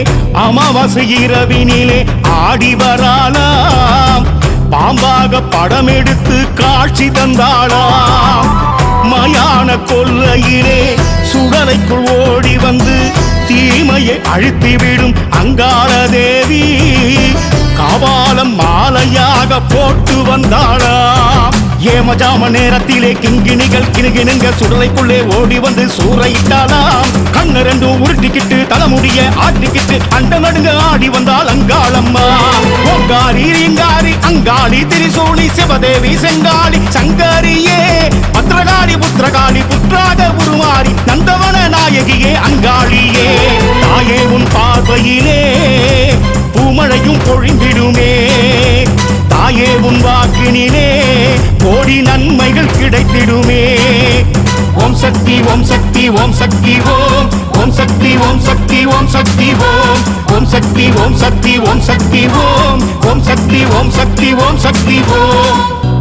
அமாவாசை இரவினிலே ஆடி வராலாம் பாம்பாக படம் எடுத்து காட்சி தந்தாளாம் மயான கொல்லையிலே சுடலைக்குள் ஓடி வந்து தீமையை அழித்துவிடும் அங்காள தேவி காவாலம் மாலையாக போட்டு வந்தாளாம் ஏமஜாம நேரத்திலே கிங்கிணிகள் கிணுகிணுங்க சுடலைக்குள்ளே ஓடி வந்து சூறையிட்டாலாம் கண்ணு ரெண்டும் உருட்டிக்கிட்டு தலைமுடிய ஆட்டிக்கிட்டு அண்ட நடுங்க ஆடி வந்தால் அங்காளம்மா ஓங்காரி ரீங்காரி அங்காளி திரிசூலி சிவதேவி செங்காளி சங்கரியே பத்ரகாளி புத்திரகாளி புற்றாக உருமாறி நந்தவன நாயகியே அங்காளியே தாயே உன் பார்வையிலே பூமழையும் பொழிந்திடுமே தாயே உன் வாக்கினிலே கோடி நன்மைகள் கிடைத்திடுமே ஓம் சக்தி ஓம் சக்தி ஓம் சக்தி ஓம் ஓம் சக்தி ஓம் சக்தி ஓம் சக்தி ஓம் ஓம் சக்தி ஓம் சக்தி ஓம் சக்தி ஓம் ஓம் சக்தி ஓம் சக்தி ஓம் சக்தி ஓம்